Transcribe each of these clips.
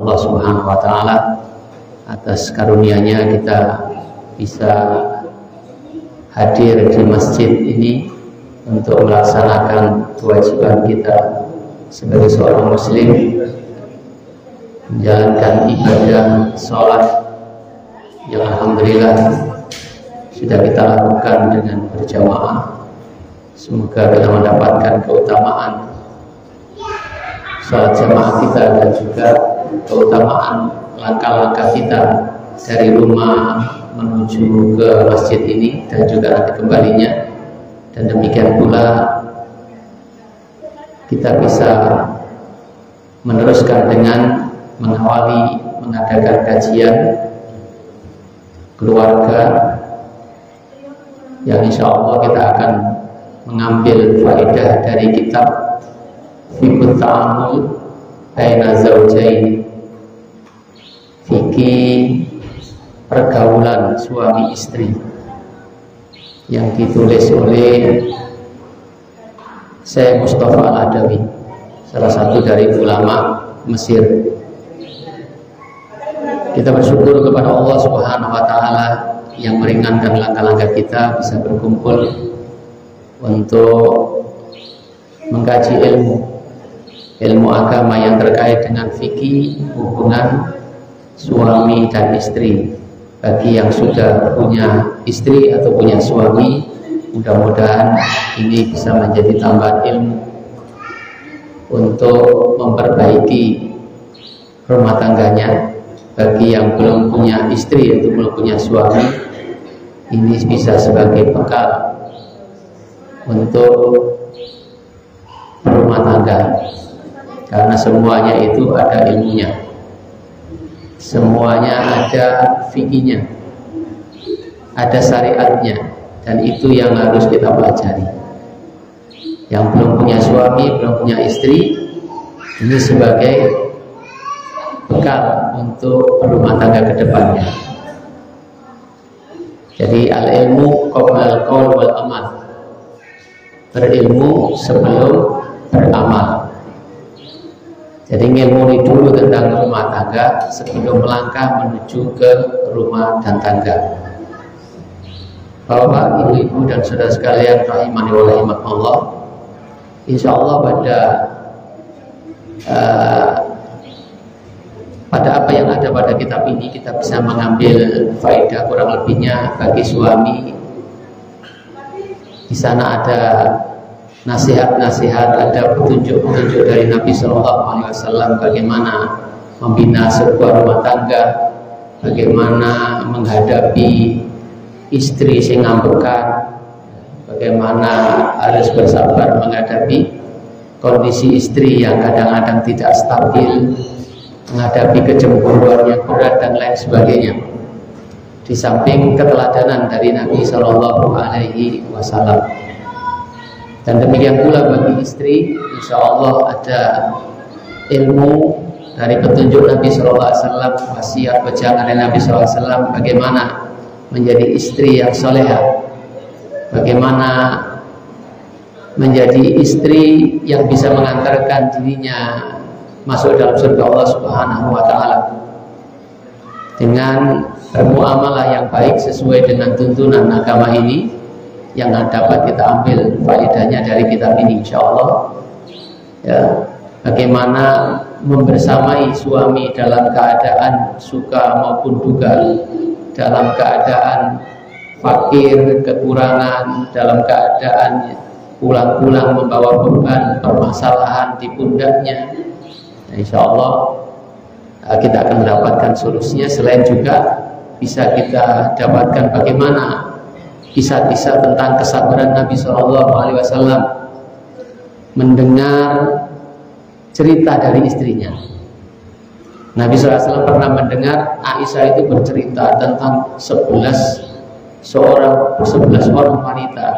Allah Subhanahu wa taala atas karunia-Nya kita bisa hadir di masjid ini untuk melaksanakan kewajiban kita sebagai seorang muslim, menjalankan ibadah sholat yang alhamdulillah sudah kita lakukan dengan berjamaah. Semoga kita mendapatkan keutamaan sholat jamaah kita dan juga keutamaan langkah-langkah kita dari rumah menuju ke masjid ini dan juga nanti kembalinya. Dan demikian pula kita bisa meneruskan dengan mengawali mengadakan kajian keluarga yang insya Allah kita akan mengambil faedah dari kitab Fiqhut Ta'amul Baina Zawjain, fikih pergaulan suami istri, yang ditulis oleh Syekh Mustafa Al-Adawi, salah satu dari ulama Mesir. Kita bersyukur kepada Allah Subhanahu wa taala yang meringankan langkah-langkah kita bisa berkumpul untuk mengkaji ilmu agama yang terkait dengan fikih hubungan suami dan istri. Bagi yang sudah punya istri atau punya suami, mudah-mudahan ini bisa menjadi tambahan ilmu untuk memperbaiki rumah tangganya. Bagi yang belum punya istri atau belum punya suami, ini bisa sebagai bekal untuk rumah tangga, karena semuanya itu ada ilmunya, semuanya ada fikihnya, ada syariatnya, dan itu yang harus kita pelajari. Yang belum punya suami, belum punya istri, ini sebagai bekal untuk rumah tangga ke depannya. Jadi al-ilmu qabla al-qaul wal amal, berilmu sebelum beramal. Jadi ngilmuni dulu tentang rumah tangga sebelum melangkah menuju ke rumah dan tangga. Bapak, ibu-ibu dan saudara sekalian rahimani wa rahimakumullah, insyaallah pada apa yang ada pada kitab ini kita bisa mengambil faedah kurang lebihnya. Bagi suami, di sana ada nasihat-nasihat, ada petunjuk-petunjuk dari Nabi SAW bagaimana membina sebuah rumah tangga, bagaimana menghadapi istri yang ngambekan, bagaimana harus bersabar menghadapi kondisi istri yang kadang-kadang tidak stabil, menghadapi kecemburuan yang berat dan lain sebagainya. Di samping keteladanan dari Nabi SAW. Dan demikian pula bagi istri, insya Allah ada ilmu dari petunjuk Nabi SAW, wasiat wejangan dari Nabi SAW, bagaimana menjadi istri yang soleha, bagaimana menjadi istri yang bisa mengantarkan dirinya masuk dalam surga Allah Subhanahu wa taala dengan bermuamalah yang baik sesuai dengan tuntunan agama ini, yang dapat kita ambil faedahnya dari kitab ini insyaallah. Ya, bagaimana membersamai suami dalam keadaan suka maupun duka, dalam keadaan fakir, kekurangan, dalam keadaan pulang-pulang membawa beban permasalahan di pundaknya. Nah, insyaallah kita akan mendapatkan solusinya. Selain juga bisa kita dapatkan bagaimana kisah-kisah tentang kesabaran Nabi SAW mendengar cerita dari istrinya. Nabi SAW pernah mendengar Aisyah itu bercerita tentang 11 orang wanita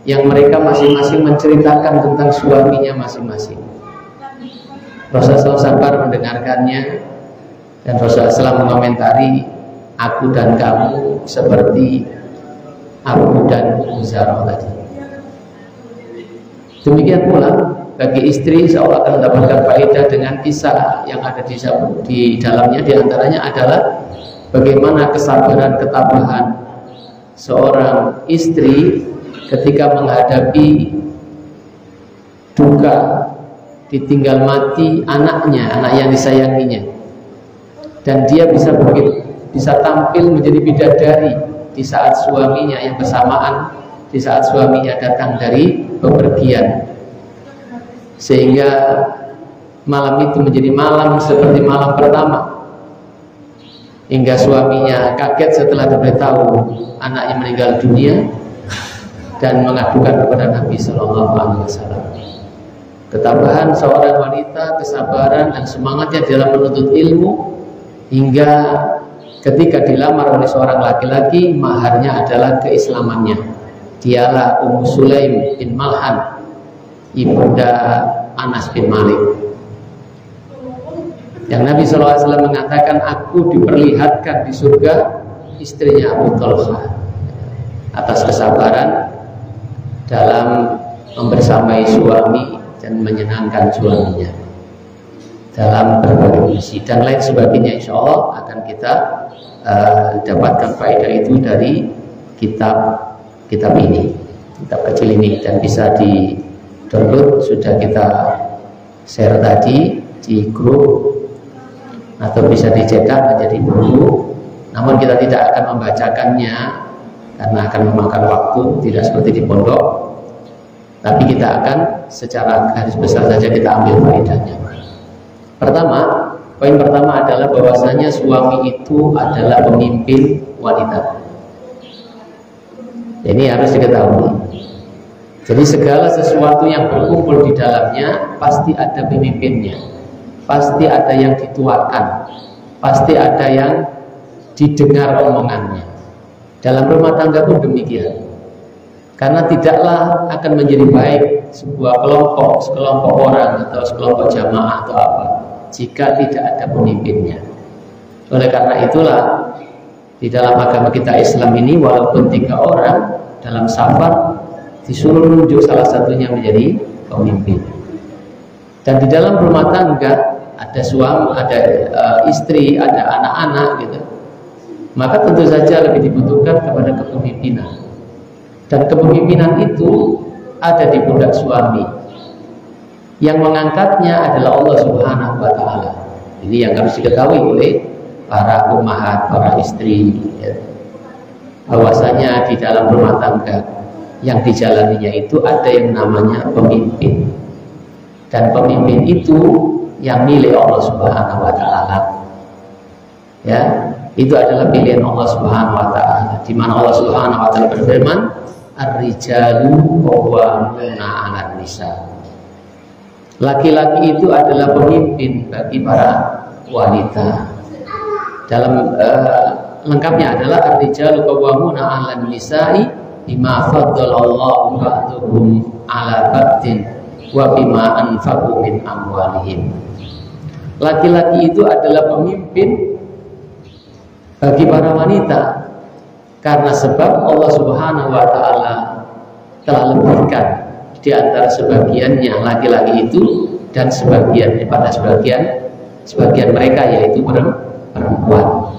yang mereka masing-masing menceritakan tentang suaminya masing-masing. Rasulullah sabar mendengarkannya, dan Rasulullah SAW mengomentari, aku dan kamu seperti Abu dan Uzara tadi. Demikian pula bagi istri seolah akan mendapatkan faedah dengan kisah yang ada di dalamnya. Di antaranya adalah bagaimana kesabaran ketabahan seorang istri ketika menghadapi duka ditinggal mati anaknya, anak yang disayanginya, dan dia bisa tampil menjadi bidadari di saat suaminya yang bersamaan, di saat suaminya datang dari bepergian, sehingga malam itu menjadi malam seperti malam pertama, hingga suaminya kaget setelah diberitahu anaknya meninggal dunia dan mengadukan kepada Nabi Shallallahu Alaihi Wasallam. Ketabahan seorang wanita, kesabaran dan semangatnya dalam menuntut ilmu, hingga ketika dilamar oleh seorang laki-laki, maharnya adalah keislamannya. Dialah Ummu Sulaim bin Malhan, ibunda Anas bin Malik, yang Nabi SAW mengatakan, aku diperlihatkan di surga istrinya Abu Talha atas kesabaran dalam membersamai suami dan menyenangkan suaminya dalam berbagai misi dan lain sebagainya. Insya Allah akan kita dapatkan faedah itu dari kitab ini, kitab kecil ini, dan bisa di download, sudah kita share tadi di grup, atau bisa dicetak menjadi buku. Namun kita tidak akan membacakannya karena akan memakan waktu, tidak seperti di pondok. Tapi kita akan secara garis besar saja kita ambil faedahnya. Poin pertama adalah bahwasanya suami itu adalah pemimpin wanita. Ini harus diketahui. Jadi segala sesuatu yang berkumpul di dalamnya pasti ada pemimpinnya, pasti ada yang dituakan, pasti ada yang didengar omongannya. Dalam rumah tangga pun demikian. Karena tidaklah akan menjadi baik sebuah sekelompok orang atau sekelompok jamaah atau apa jika tidak ada pemimpinnya. Oleh karena itulah di dalam agama kita Islam ini, walaupun 3 orang dalam safar disuruh menunjuk salah satunya menjadi pemimpin. Dan di dalam rumah tangga ada suami, ada istri, ada anak-anak gitu. Maka tentu saja lebih dibutuhkan kepada kepemimpinan. Dan kepemimpinan itu ada di pundak suami. Yang mengangkatnya adalah Allah Subhanahu wa Ta'ala. Ini yang harus diketahui oleh para ummahat, para istri, ya. Bahwasanya di dalam rumah tangga yang dijalaninya itu ada yang namanya pemimpin. Dan pemimpin itu yang milik Allah Subhanahu wa Ta'ala. Ya, itu adalah pilihan Allah Subhanahu wa Ta'ala, di mana Allah Subhanahu wa Ta'ala berfirman, Ar-rijalu qawwamuna 'alan nisa. Laki-laki itu adalah pemimpin bagi para wanita. Dalam lengkapnya adalah ar-rijalu qawwamuna 'alan nisa'i bima faddalallahu ba'dahum 'ala ba'din wa bima anfaqu min amwalihim. Laki-laki itu adalah pemimpin bagi para wanita karena sebab Allah Subhanahu wa Ta'ala telah lebihkan di antara sebagiannya laki-laki itu dan sebagian pada sebagian mereka, yaitu perempuan.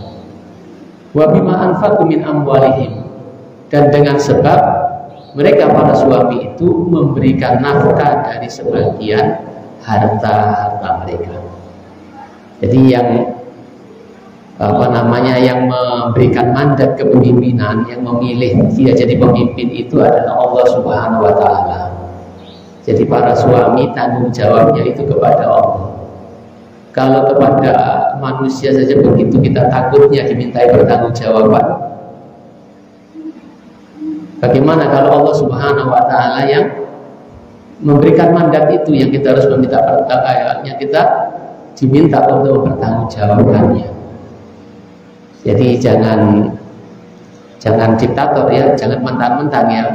Wa bima anfaqu min amwalihim, dan dengan sebab mereka para suami itu memberikan nafkah dari sebagian harta mereka. Jadi yang yang memberikan mandat kepemimpinan, yang memilih dia jadi pemimpin itu adalah Allah Subhanahu wa Ta'ala. Jadi para suami tanggung jawabnya itu kepada Allah. Kalau kepada manusia saja begitu kita takutnya dimintai pertanggungjawaban, bagaimana kalau Allah Subhanahu wa Ta'ala yang memberikan mandat itu, yang kita harus meminta yang kita diminta untuk mempertanggungjawabkannya. Jadi jangan diktator ya, jangan mentang-mentang ya,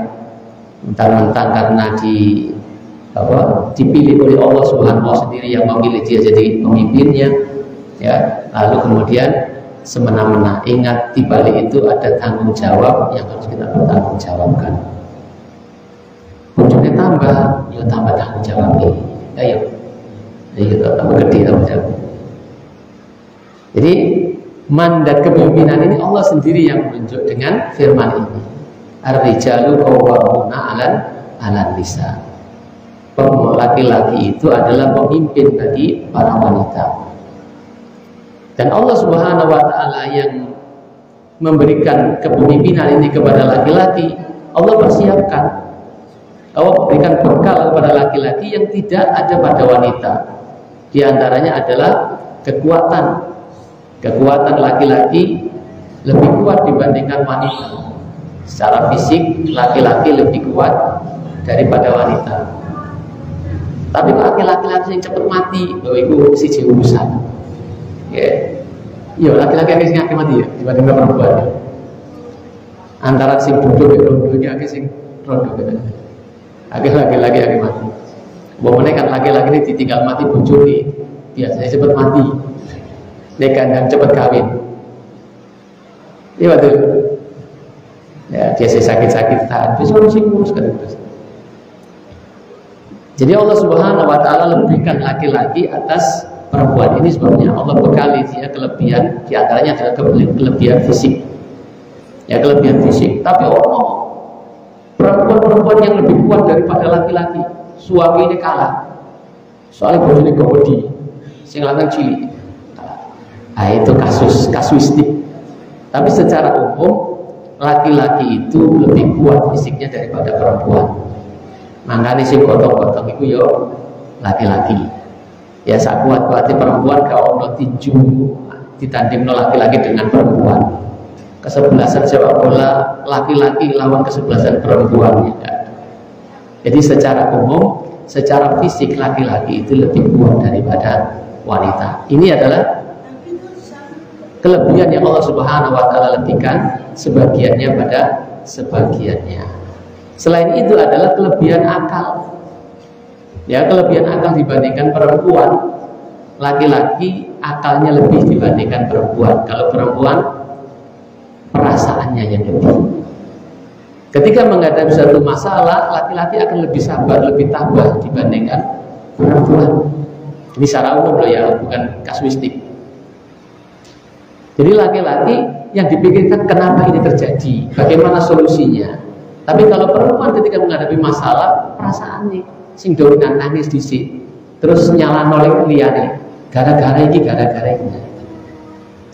mentang-mentang karena dipilih oleh Allah Subhanahu wa Ta'ala sendiri yang memilih dia jadi pemimpinnya, ya, lalu kemudian semena-mena. Ingat, di balik itu ada tanggung jawab yang harus kita bertanggung jawabkan. Ujungnya tambah tanggung jawab ini. Ayo. Gitu, tambah gede tambah jauh. Jadi mandat kepemimpinan ini Allah sendiri yang menunjuk dengan firman ini. Ar-rijalu qawwamuna 'alan nisa. Laki-laki itu adalah pemimpin bagi para wanita. Dan Allah Subhanahu wa taala yang memberikan kepemimpinan ini kepada laki-laki, Allah persiapkan. Allah berikan bekal kepada laki-laki yang tidak ada pada wanita. Di antaranya adalah kekuatan. Kekuatan laki-laki lebih kuat dibandingkan wanita. Secara fisik laki-laki lebih kuat daripada wanita. Tapi laki-laki yang cepat mati, loh itu siji urusan. Ya, yo laki-laki yang mati ya dibandingkan perempuan. Antara si bodoh dan rondonya sing rondo gitu. Laki-laki yang mati. Bahwa kan laki-laki ini ditinggal mati bojone biasanya cepat mati. Nekan dan cepat kawin. Iya betul. Ya biasa sakit-sakitan, bisa ngurus kan terus. Jadi Allah Subhanahu wa taala lebihkan laki-laki atas perempuan. Ini sebabnya Allah bekali dia kelebihan, di antaranya adalah kelebihan fisik. Ya kelebihan fisik. Tapi Allah perempuan-perempuan yang lebih kuat daripada laki-laki, suami ini kalah. Soalnya bojone gede, sing lanang cilik. Nah, itu kasuistik. Tapi secara umum laki-laki itu lebih kuat fisiknya daripada perempuan. Makanya sing gotong-gotong itu yo laki-laki. Ya sak kuat-kuatnya perempuan kalau ono tinju ditandingno laki-laki dengan perempuan. Kesebelasan sepak bola laki-laki lawan kesebelasan perempuan ya. Jadi secara umum, secara fisik laki-laki itu lebih kuat daripada wanita. Ini adalah kelebihan yang Allah Subhanahu wa taala lebihkan sebagiannya pada sebagiannya. Selain itu adalah kelebihan akal. Ya, kelebihan akal dibandingkan perempuan. Laki-laki akalnya lebih dibandingkan perempuan. Kalau perempuan perasaannya yang lebih. Ketika menghadapi satu masalah, laki-laki akan lebih sabar, lebih tabah dibandingkan perempuan. Ini secara umum loh ya, bukan kasuistik. Jadi laki-laki yang dipikirkan kenapa ini terjadi, bagaimana solusinya. Tapi kalau perempuan ketika menghadapi masalah, perasaannya sing dominan nangis dhisik, terus nyala noleh liyane, gara-gara ini, gara-gara ini.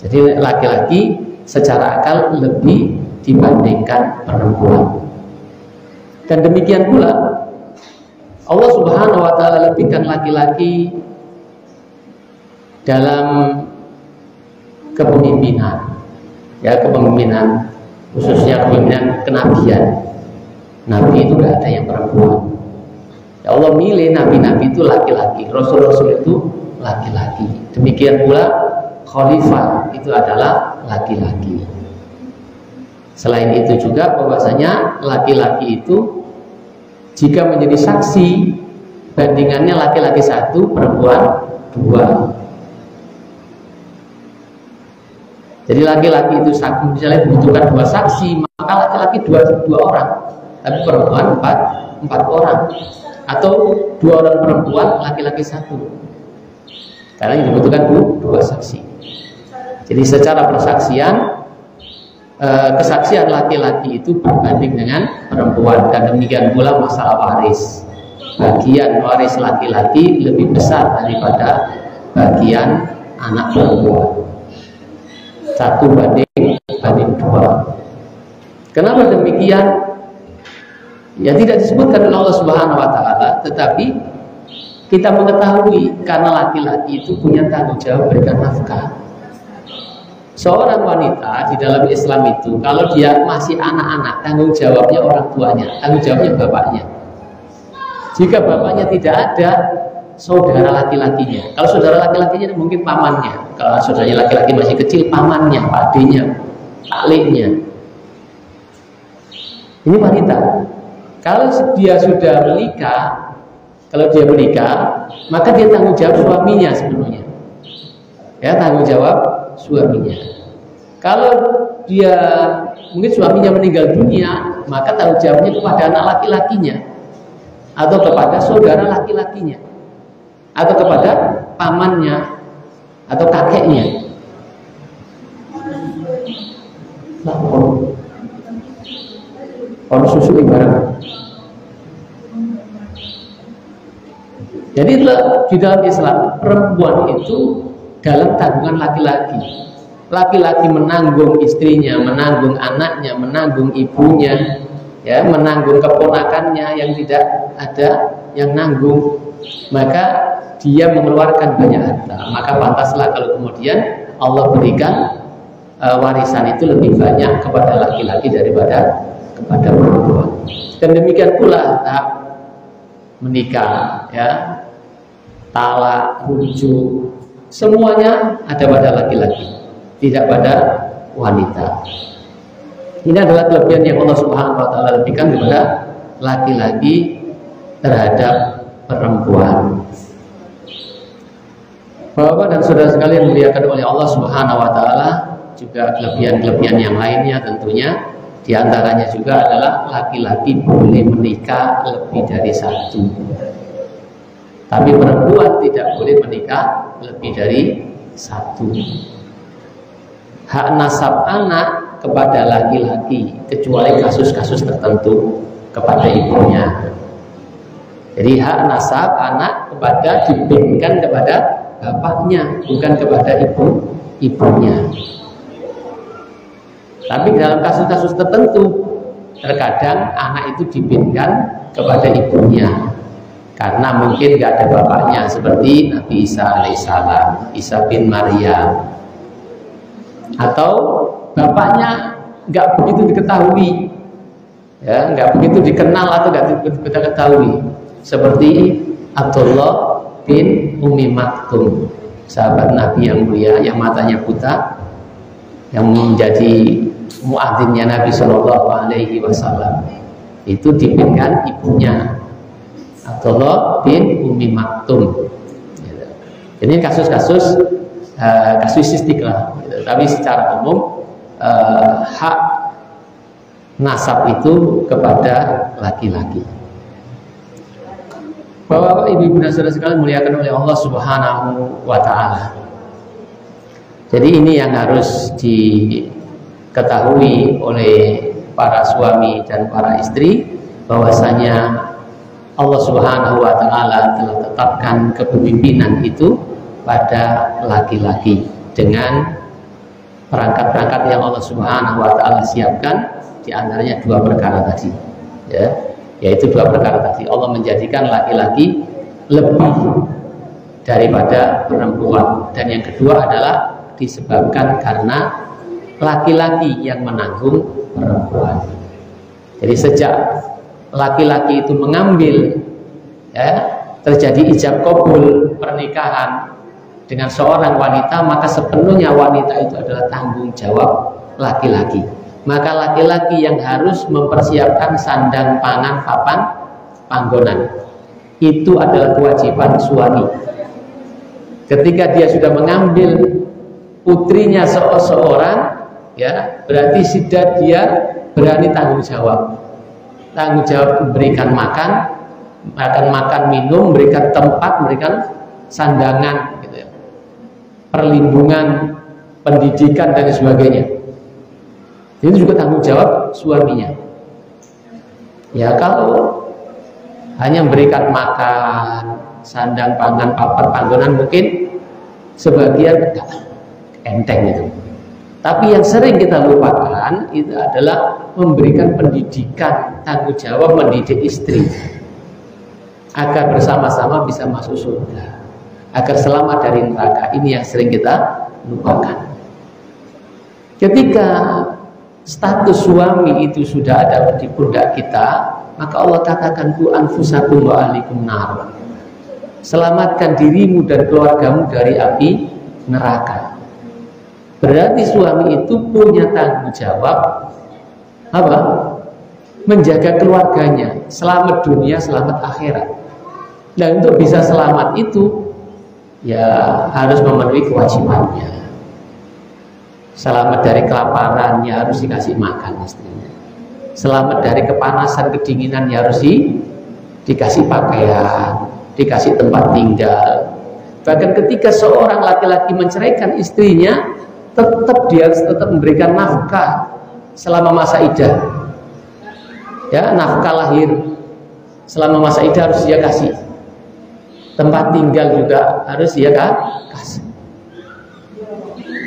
Jadi laki-laki secara akal lebih dibandingkan perempuan. Dan demikian pula Allah Subhanahu wa taala lebihkan laki-laki dalam kepemimpinan. Ya, kepemimpinan khususnya kepemimpinan kenabian. Nabi itu tidak ada yang perempuan. Ya Allah milih nabi-nabi itu laki-laki, rasul-rasul itu laki-laki. Demikian pula khalifah itu adalah laki-laki. Selain itu juga bahwasanya laki-laki itu jika menjadi saksi bandingannya laki-laki 1, perempuan 2. Jadi laki-laki itu misalnya membutuhkan 2 saksi, maka laki-laki 2 orang, tapi perempuan 4 orang, atau 2 orang perempuan, laki-laki 1. Karena yang dibutuhkan 2 saksi. Jadi secara persaksian kesaksian laki-laki itu berbanding dengan perempuan, dan demikian pula masalah waris. Bagian waris laki-laki lebih besar daripada bagian anak perempuan. 1 banding 2. Kenapa demikian? Ya tidak disebutkan oleh Allah Subhanahu wa taala, tetapi kita mengetahui karena laki-laki itu punya tanggung jawab berikan nafkah. Seorang wanita di dalam Islam itu kalau dia masih anak-anak, tanggung jawabnya orang tuanya, tanggung jawabnya bapaknya. Jika bapaknya tidak ada, saudara laki-lakinya. Kalau saudara laki-lakinya mungkin pamannya. Kalau saudaranya laki-laki masih kecil, pamannya, pakdenya, pakliknya. Ini wanita. Kalau dia sudah menikah, maka dia tanggung jawab suaminya sebenarnya. Ya, tanggung jawab suaminya. Kalau dia mungkin suaminya meninggal dunia, maka tanggung jawabnya kepada anak laki-lakinya atau kepada saudara laki-lakinya. atau kepada pamannya atau kakeknya. Kalau susu ibarat. Jadi di dalam Islam perempuan itu dalam tanggungan laki-laki. Laki-laki menanggung istrinya, menanggung anaknya, menanggung ibunya, ya, menanggung keponakannya yang tidak ada yang nanggung. Maka dia mengeluarkan banyak harta. Maka pantaslah kalau kemudian Allah berikan warisan itu lebih banyak kepada laki-laki daripada kepada perempuan. Dan demikian pula hak menikah, ya, talak, rujuk, semuanya ada pada laki-laki, tidak pada wanita. Ini adalah kelebihan yang Allah Subhanahu wa taala berikan kepada laki-laki terhadap perempuan. Bapak dan saudara sekalian dimuliakan oleh Allah Subhanahu wa taala, juga kelebihan-kelebihan yang lainnya tentunya di antaranya juga adalah laki-laki boleh menikah lebih dari satu. Tapi perempuan tidak boleh menikah lebih dari satu. Hak nasab anak kepada laki-laki kecuali kasus-kasus tertentu kepada ibunya. Jadi hak nasab anak diberikan kepada bapaknya, bukan kepada ibunya. Tapi dalam kasus-kasus tertentu terkadang anak itu diberikan kepada ibunya karena mungkin nggak ada bapaknya, seperti Nabi Isa alaihissalam, Isa bin Maryam, atau bapaknya nggak begitu diketahui, ya, nggak begitu dikenal atau nggak begitu kita ketahui, seperti Abdullah bin Ummi Maktum, sahabat Nabi yang mulia yang matanya buta, yang menjadi muadzinnya Nabi Shallallahu Alaihi Wasallam. Itu diberikan ibunya, Abdullah bin Ummi Maktum. Ini kasus-kasus kasuistik lah, tapi secara umum hak nasab itu kepada laki-laki. Bapak-bapak, ibu-ibu dan saudara sekalian muliakan oleh Allah Subhanahu wa taala. Jadi ini yang harus diketahui oleh para suami dan para istri, bahwasanya Allah Subhanahu wa taala telah tetapkan kepemimpinan itu pada laki-laki dengan perangkat-perangkat yang Allah Subhanahu wa taala siapkan, di antaranya dua perkara tadi, ya, yaitu dua perkara tadi. Allah menjadikan laki-laki lebih daripada perempuan, dan yang kedua adalah disebabkan karena laki-laki yang menanggung perempuan. Jadi sejak laki-laki itu mengambil, ya, terjadi ijab kabul pernikahan dengan seorang wanita, maka sepenuhnya wanita itu adalah tanggung jawab laki-laki. Maka laki-laki yang harus mempersiapkan sandang, pangan, papan, panggonan. Itu adalah kewajiban suami. Ketika dia sudah mengambil putrinya seorang, ya, berarti sudah dia berani tanggung jawab. Tanggung jawab memberikan makan, minum, memberikan tempat, memberikan sandangan, gitu ya, perlindungan, pendidikan dan sebagainya. Itu juga tanggung jawab suaminya. Ya, kalau hanya memberikan makan, sandang, pangan, papan, panggonan mungkin sebagian enteng itu. Tapi yang sering kita lupakan itu adalah memberikan pendidikan, tanggung jawab mendidik istri agar bersama-sama bisa masuk surga, agar selamat dari neraka. Ini yang sering kita lupakan. Ketika status suami itu sudah ada di pundak kita, maka Allah katakan ku anfusakum wa ahlikum nar. Selamatkan dirimu dan keluargamu dari api neraka. Berarti suami itu punya tanggung jawab apa? Menjaga keluarganya, selamat dunia, selamat akhirat. Dan untuk bisa selamat itu, ya harus memenuhi kewajibannya. Selamat dari kelaparan, ya harus dikasih makan istrinya. Selamat dari kepanasan, kedinginan, ya harus dikasih pakaian, dikasih tempat tinggal, Bahkan ketika seorang laki-laki menceraikan istrinya, dia harus tetap memberikan nafkah selama masa iddah. Ya, nafkah lahir selama masa iddah harus dia kasih. Tempat tinggal juga harus dia kasih.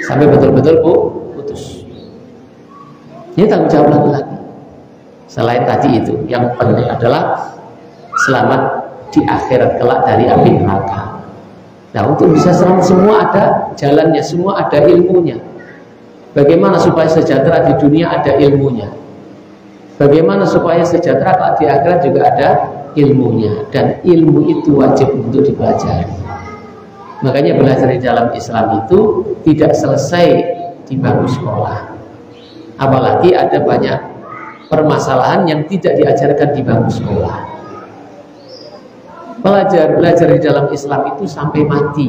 Sampai betul-betul putus. Ini tanggung jawab laki-laki. Selain tadi itu, yang penting adalah selamat di akhirat kelak dari api neraka. Nah, untuk bisa selamat semua ada jalannya, semua ada ilmunya. Bagaimana supaya sejahtera di dunia ada ilmunya. Bagaimana supaya sejahtera kelak di akhirat juga ada ilmunya. Dan ilmu itu wajib untuk dipelajari. Makanya belajar di dalam Islam itu tidak selesai di bangku sekolah. Apalagi ada banyak permasalahan yang tidak diajarkan di bangku sekolah. Belajar di dalam Islam itu sampai mati.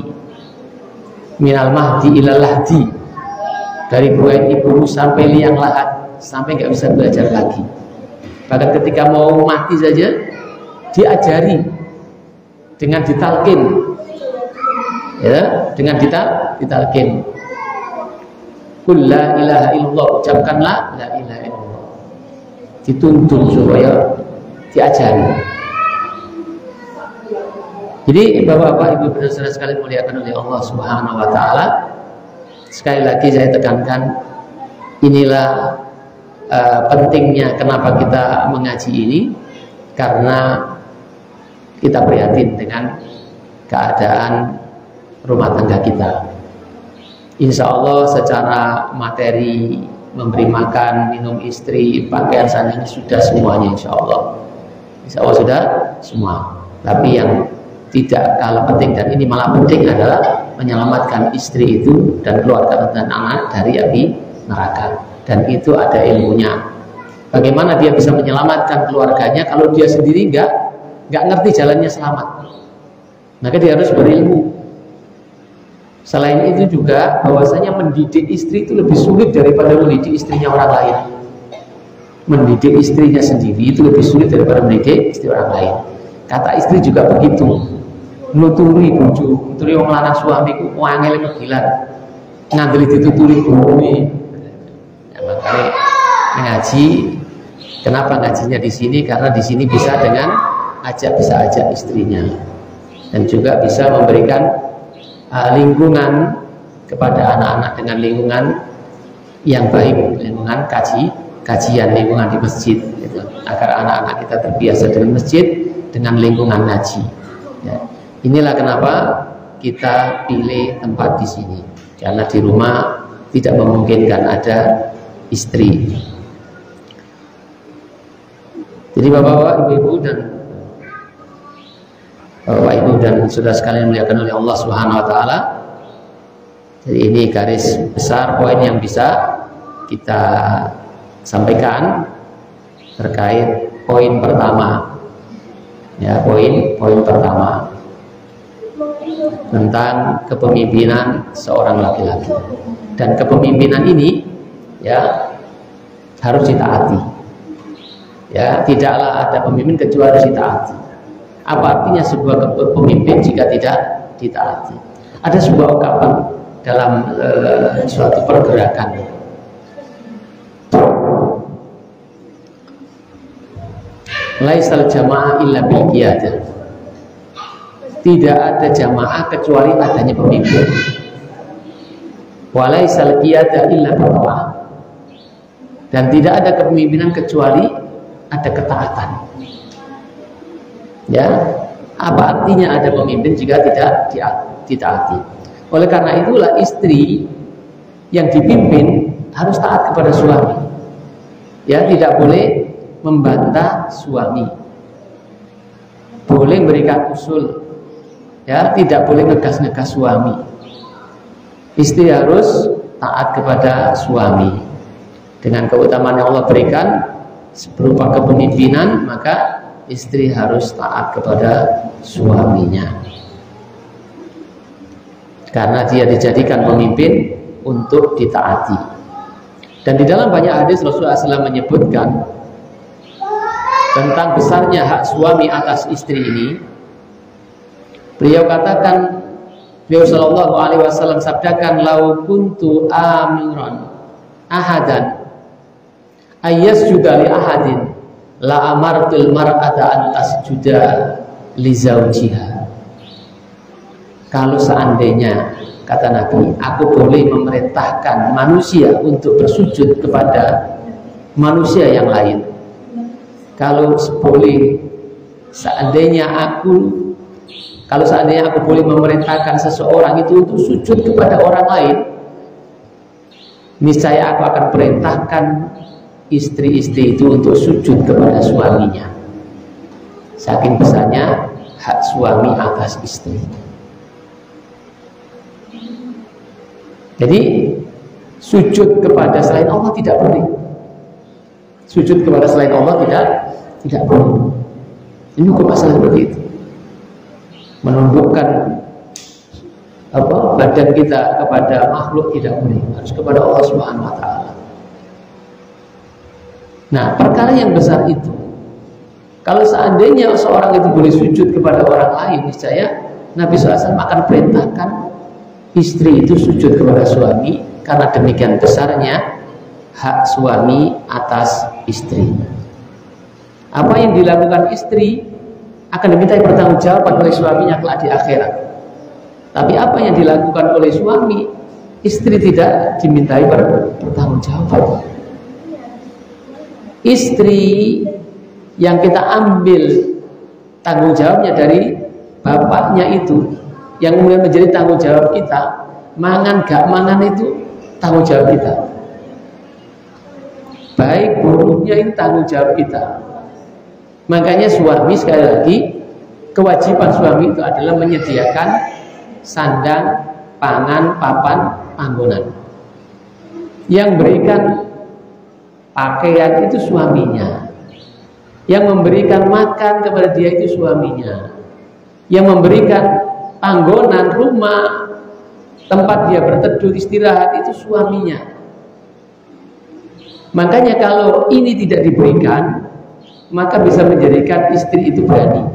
Minal mahdi ilal lahdi. Dari buayan ibumu sampai liang lahat, sampai nggak bisa belajar lagi. Bahkan ketika mau mati saja diajari dengan ditalkin. Ya, dengan ditalkin. Qul la ilaha illallah, ucapkanlah la ilaha illallah. Dituntun supaya diajari. Jadi Bapak-bapak, Ibu, saudara sekalian muliakan oleh Allah Subhanahu wa taala, sekali lagi saya tekankan, inilah pentingnya kenapa kita mengaji ini, karena kita prihatin dengan keadaan rumah tangga kita. Insya Allah secara materi, memberi makan, minum istri, pakaian sandang sudah semuanya, insya Allah sudah semua. Tapi yang tidak kalah penting, dan ini malah penting, adalah menyelamatkan istri itu dan keluarga dan anak dari api neraka. Dan itu ada ilmunya. Bagaimana dia bisa menyelamatkan keluarganya kalau dia sendiri nggak ngerti jalannya selamat? Maka dia harus berilmu. Selain itu juga bahwasanya mendidik istri itu lebih sulit daripada mendidik istrinya orang lain. Mendidik istrinya sendiri itu lebih sulit daripada mendidik istri orang lain. Kata istri juga begitu. Nuturi bojo, nuturi wong lanang suamiku wangel megilan. Ngandeli dituturi bumi. Ya, makanya ngaji, kenapa ngajinya di sini? Karena di sini bisa bisa ajak istrinya. Dan juga bisa memberikan lingkungan kepada anak-anak dengan lingkungan yang baik, lingkungan kajian, lingkungan di masjid, gitu. Agar anak-anak kita terbiasa dengan masjid, dengan lingkungan ngaji. Ya. Inilah kenapa kita pilih tempat di sini, karena di rumah tidak memungkinkan ada istri. Jadi Bapak-bapak, Ibu-ibu dan Bapak Ibu dan saudara sekalian muliakan oleh Allah Subhanahu wa taala. Jadi ini garis besar poin yang bisa kita sampaikan terkait poin pertama. Ya, poin pertama tentang kepemimpinan seorang laki-laki. Dan kepemimpinan ini ya harus ditaati. Ya, tidaklah ada pemimpin kecuali harus ditaati. Apa artinya sebuah pemimpin jika tidak ditaati? Ada sebuah ungkapan dalam suatu pergerakan. Laisal jamaah illa bil qiyadah. Tidak ada jamaah kecuali adanya pemimpin. Wa laisal qiyadah illa bil ta'ah. Dan tidak ada kepemimpinan kecuali ada ketaatan. Ya, apa artinya ada pemimpin jika tidak ditaati? Oleh karena itulah istri yang dipimpin harus taat kepada suami. Ya, tidak boleh membantah suami. Boleh memberikan usul. Ya, tidak boleh ngegas-ngegas suami. Istri harus taat kepada suami. Dengan keutamaan yang Allah berikan berupa kepemimpinan, maka istri harus taat kepada suaminya, karena dia dijadikan pemimpin untuk ditaati. Dan di dalam banyak hadis Rasulullah SAW menyebutkan tentang besarnya hak suami atas istri ini. Beliau katakan, Beliau sallallahu alaihi wasallam sabdakan, "Lau kuntu amiran ahadan ayyasjuda li ahadin la amartul mar'ata an tasjuda li zawjiha." Kalau seandainya, kata Nabi, aku boleh memerintahkan manusia untuk bersujud kepada manusia yang lain. Kalau seandainya aku boleh memerintahkan seseorang itu untuk sujud kepada orang lain, niscaya aku akan perintahkan istri-istri itu untuk sujud kepada suaminya. Saking besarnya hak suami atas istri. Jadi sujud kepada selain Allah tidak boleh. Sujud kepada selain Allah tidak boleh. Ini hukum asal seperti itu. Menundukkan badan kita kepada makhluk tidak boleh, harus kepada Allah Subhanahu wa taala. Nah, perkara yang besar itu, kalau seandainya seorang itu boleh sujud kepada orang lain, niscaya Nabi SAW akan perintahkan istri itu sujud kepada suami, karena demikian besarnya hak suami atas istri. Apa yang dilakukan istri akan dimintai pertanggungjawaban oleh suaminya kelak di akhirat. Tapi apa yang dilakukan oleh suami, istri tidak dimintai pertanggungjawaban. Istri yang kita ambil tanggung jawabnya dari bapaknya itu, yang kemudian menjadi tanggung jawab kita, mangan gak mangan itu tanggung jawab kita. Baik buruknya itu tanggung jawab kita. Makanya suami, sekali lagi, kewajiban suami itu adalah menyediakan sandang, pangan, papan, panggonan. Yang berikan pakaian itu suaminya. Yang memberikan makan kepada dia itu suaminya. Yang memberikan panggonan, rumah, tempat dia berteduh, istirahat itu suaminya. Makanya kalau ini tidak diberikan, maka bisa menjadikan istri itu berani.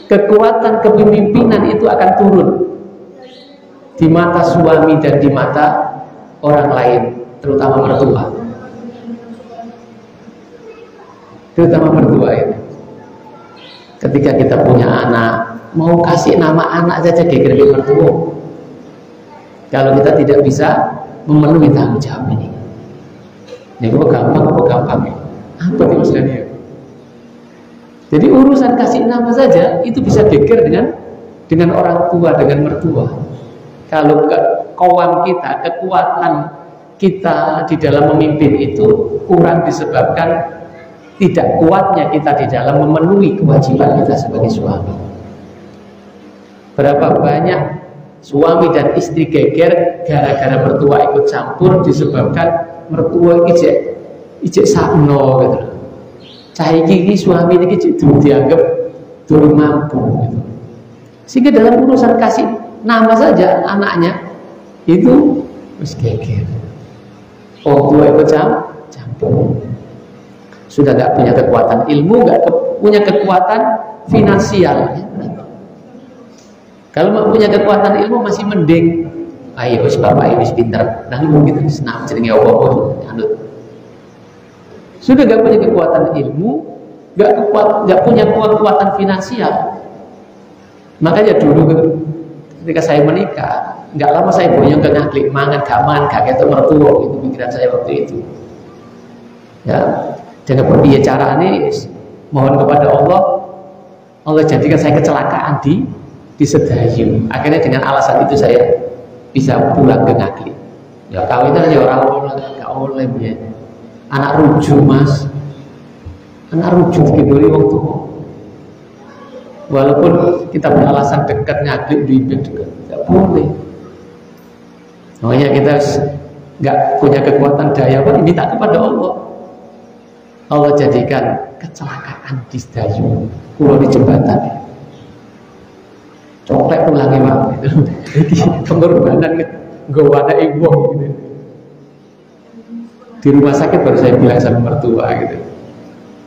Kekuatan kepemimpinan itu akan turun di mata suami dan di mata orang lain, terutama mertua. Terutama mertua itu. Ketika kita punya anak, mau kasih nama anak saja geger mertua. Kalau kita tidak bisa memenuhi tanggung jawab ini. Ini kok gampang apa gampang ya? Apa nih maksudnya? Jadi urusan kasih nama saja itu bisa geger dengan orang tua, dengan mertua. Kalau kawam kita, kekuatan kita di dalam memimpin itu kurang disebabkan tidak kuatnya kita di dalam memenuhi kewajiban kita sebagai suami. Berapa banyak suami dan istri geger gara-gara mertua ikut campur, disebabkan mertua ijek sakno gitu. Cah iki suami ini dianggap durung mampu gitu. Sehingga dalam urusan kasih nama saja anaknya itu harus geger. Tua ikut campur. Sudah gak punya kekuatan ilmu, gak punya kekuatan finansial. Kalau mau punya kekuatan ilmu masih mending. Ayo bapak ini pintar. Nah mungkin senang jenenge apa-apa anut. Sudah gak punya kekuatan ilmu, gak punya kekuatan finansial. Makanya dulu ketika saya menikah, gak lama saya boyong ke ngaklik, mangan gak ketok mertua, itu pikiran saya waktu itu. Ya, dengan berbiaya cara ini, mohon kepada Allah jadikan saya kecelakaan di Sedayu. Akhirnya dengan alasan itu saya bisa pulang ke ngaklik. Ya kawinan ya orang gak oleh ya. Anak rujuk mas, anak rujuk dikibuli wong tua. Walaupun kita beralasan dekat ngaklik duit dekat, tidak boleh. Makanya kita nggak punya kekuatan daya pun minta kepada Allah. Allah jadikan kecelakaan di Sedayu, pulau di jembatan. Coklat tulangnya pak, jadi pengorbanan gowana ibu gitu. Di rumah sakit baru saya bilang sama mertua gitu,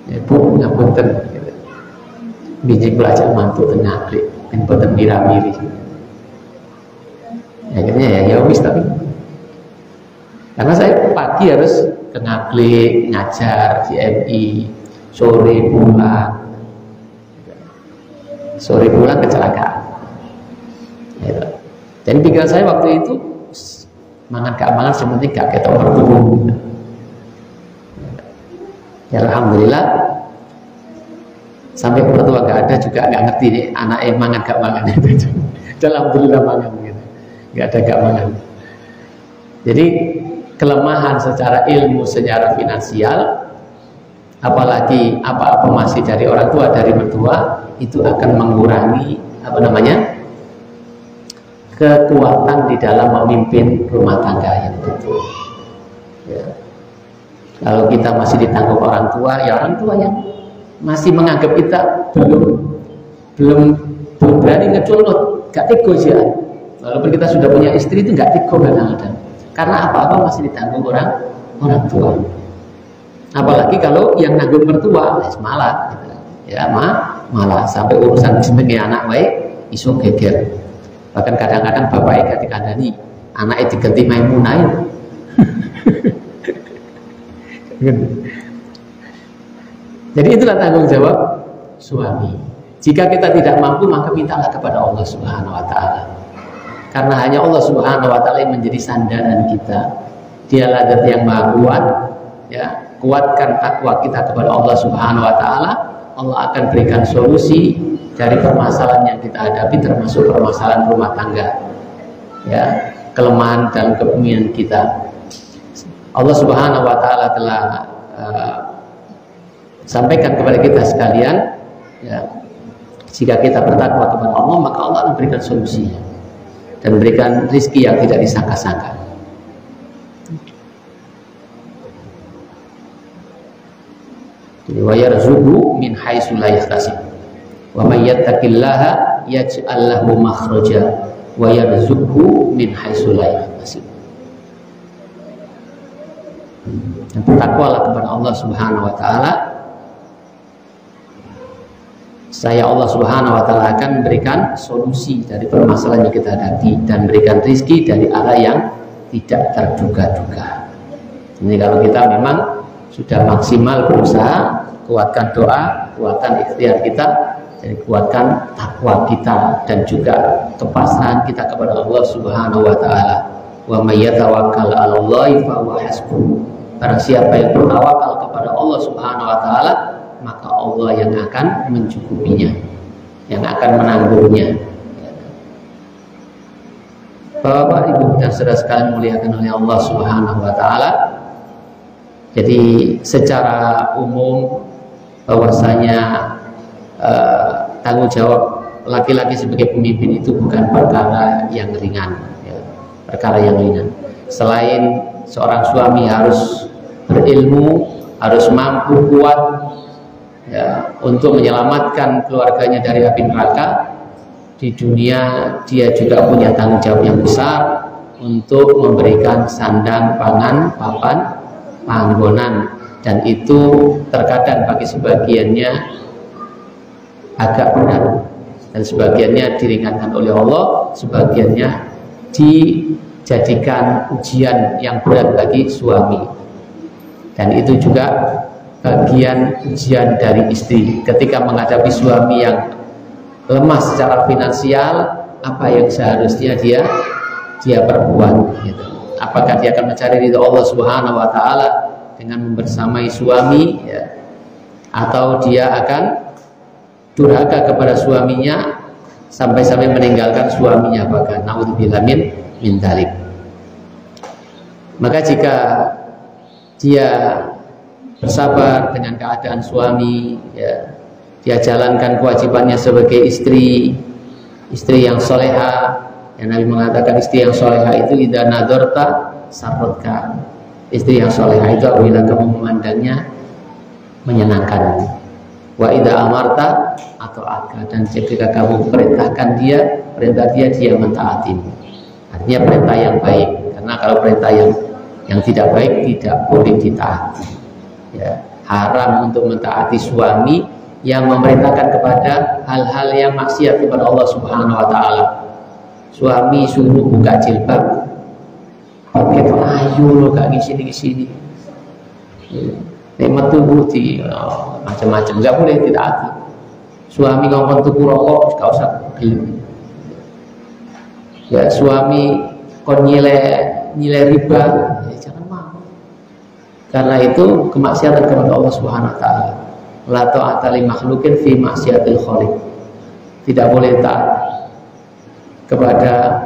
ya bu, ngapunten gitu. Biji belajar mantu tenaklik, yang boten mira-miri. Akhirnya ya wis tapi karena saya pagi harus ke Ngaglik, ngajar di MI, sore pulang kecelakaan. Gitu. Dan pikiran saya waktu itu mangan gak mangan sementing gak ketok mertua. Ya alhamdulillah sampai mertua gak ada juga gak ngerti nih anaknya mangan gak mangan itu. Alhamdulillah mangan gitu. Gak ada gak mangan. Jadi kelemahan secara ilmu, secara finansial, apalagi apa-apa masih dari orang tua, dari mertua, itu akan mengurangi kekuatan di dalam memimpin rumah tangga yang betul. Ya. Kalau kita masih ditanggung orang tua, ya orang tua yang masih menganggap kita belum berani ngeculot, gak tega ya. Walaupun kita sudah punya istri itu gak tega kadang-kadang. Karena apa-apa masih ditanggung orang tua. Apalagi kalau yang nanggung mertua, malah gitu. Ya malah sampai urusan jenenge anak baik iso geger. Bahkan kadang-kadang bapaknya dikandani, anaknya diganti Maimunah. Jadi itulah tanggung jawab suami. Jika kita tidak mampu, maka mintalah kepada Allah Subhanahu wa Ta'ala. Karena hanya Allah Subhanahu wa Ta'ala yang menjadi sandaran kita. Dialah zat yang maha kuat, ya. Kuatkan takwa kita kepada Allah Subhanahu wa Ta'ala. Allah akan berikan solusi dari permasalahan yang kita hadapi, termasuk permasalahan rumah tangga, ya, kelemahan dalam kepemimpinan kita. Allah Subhanahu wa Ta'ala telah sampaikan kepada kita sekalian, ya, jika kita bertakwa kepada Allah, maka Allah akan berikan solusinya dan berikan rizki yang tidak disangka-sangka. Jadi wa yarzuqhu min haitsu la yahtasib. Wa may yattaqillaha yaj'al lahu makhraja wa yarzuqhu min haitsu la yahtasib. Bertakwalah kepada Allah Subhanahu wa Ta'ala. Saya Allah Subhanahu wa Ta'ala akan memberikan solusi dari permasalahan yang kita hadapi dan berikan rizki dari arah yang tidak terduga-duga. Ini kalau kita memang sudah maksimal berusaha, kuatkan doa, kuatkan ikhtiar kita, jadi kuatkan takwa kita dan juga kepasrahan kita kepada Allah Subhanahu wa Ta'ala. Wa may yatawakkal 'ala Allahi fa huwa hasbuh. Barang siapa yang bertawakal kepada Allah Subhanahu wa Ta'ala, maka Allah yang akan mencukupinya, yang akan menanggungnya. Bapak, Ibu dan saudara sekalian muliakan oleh Allah Subhanahu wa Ta'ala. Jadi secara umum bahwasanya tanggung jawab laki-laki sebagai pemimpin itu bukan perkara yang ringan, ya, perkara yang ringan. Selain seorang suami harus berilmu, harus mampu kuat, ya, untuk menyelamatkan keluarganya dari api neraka, di dunia dia juga punya tanggung jawab yang besar untuk memberikan sandang, pangan, papan, panggonan, dan itu terkadang bagi sebagiannya agak berat dan sebagiannya diringankan oleh Allah, sebagiannya dijadikan ujian yang berat bagi suami, dan itu juga bagian ujian dari istri ketika menghadapi suami yang lemah secara finansial. Apa yang seharusnya dia perbuat gitu. Apakah dia akan mencari ridha Allah Subhanahu wa Ta'ala dengan membersamai suami, ya, atau dia akan durhaka kepada suaminya sampai-sampai meninggalkan suaminya, bahkan naudzubillah min dzalik. Maka jika dia bersabar dengan keadaan suami, ya, dia jalankan kewajibannya sebagai istri yang soleha. Yang Nabi mengatakan istri yang soleha itu idza nadharta sarratka. Istri yang soleha itu apabila kamu memandangnya menyenangkan. Wa idza amarta ata'aka, dan jika kamu perintah dia mentaati. Artinya perintah yang baik, karena kalau perintah yang tidak baik tidak boleh ditaati. Ya, haram untuk mentaati suami yang memerintahkan kepada hal-hal yang maksiat kepada Allah Subhanahu wa taala. Suami suruh buka jilbab, pakai ayu lo gak sini. Nikmat tubuh di macam-macam, nggak boleh tidak hati. Suami ngomong tuku rokok, gak usah gelem. Ya suami kon nilai riba, ya jangan mau. Karena itu kemaksiatan kepada Allah Subhanahu wa taala. La ta'ata li makhluqin fi maksiatil khaliq. Tidak boleh taat kepada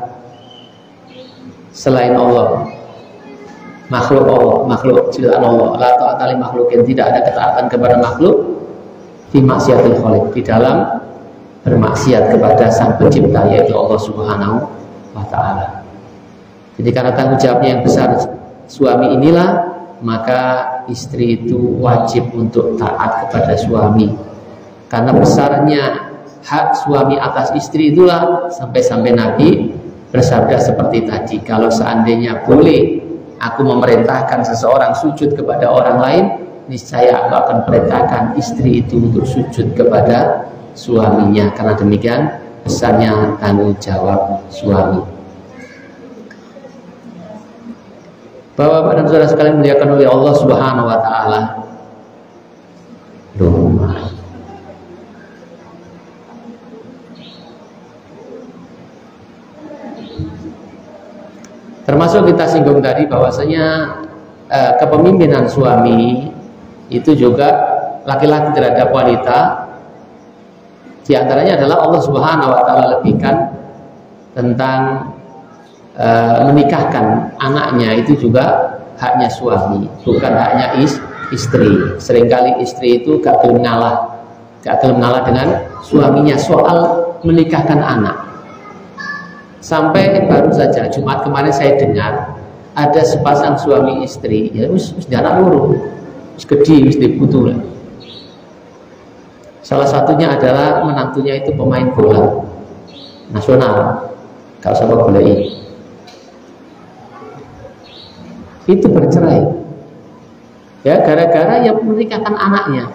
selain Allah. Makhluk ciptaan Allah. La ta'ata li makhluqin, tidak ada ketaatan kepada makhluk fi maksiatil khaliq, di dalam bermaksiat kepada sang pencipta yaitu Allah Subhanahu wa taala. Jadi karena tanggung jawabnya yang besar suami inilah, maka istri itu wajib untuk taat kepada suami. Karena besarnya hak suami atas istri itulah sampai-sampai Nabi bersabda seperti tadi, kalau seandainya boleh aku memerintahkan seseorang sujud kepada orang lain, niscaya aku akan perintahkan istri itu untuk sujud kepada suaminya. Karena demikian besarnya tanggung jawab suami. Bapak-bapak dan saudara sekalian dimuliakan oleh Allah Subhanahu wa taala. Termasuk kita singgung tadi bahwasanya kepemimpinan suami itu juga laki-laki terhadap wanita, di antaranya adalah Allah Subhanahu wa taala lebihkan tentang menikahkan anaknya, itu juga haknya suami, bukan haknya istri. Seringkali istri itu gak gelem ngalah dengan suaminya soal menikahkan anak. Sampai baru saja Jumat kemarin saya dengar ada sepasang suami istri, ya wis anak loro, wis gede, wis diputu lah. Salah satunya adalah menantunya itu pemain bola nasional, gak usah bola ini. Itu bercerai ya gara-gara yang menikahkan anaknya.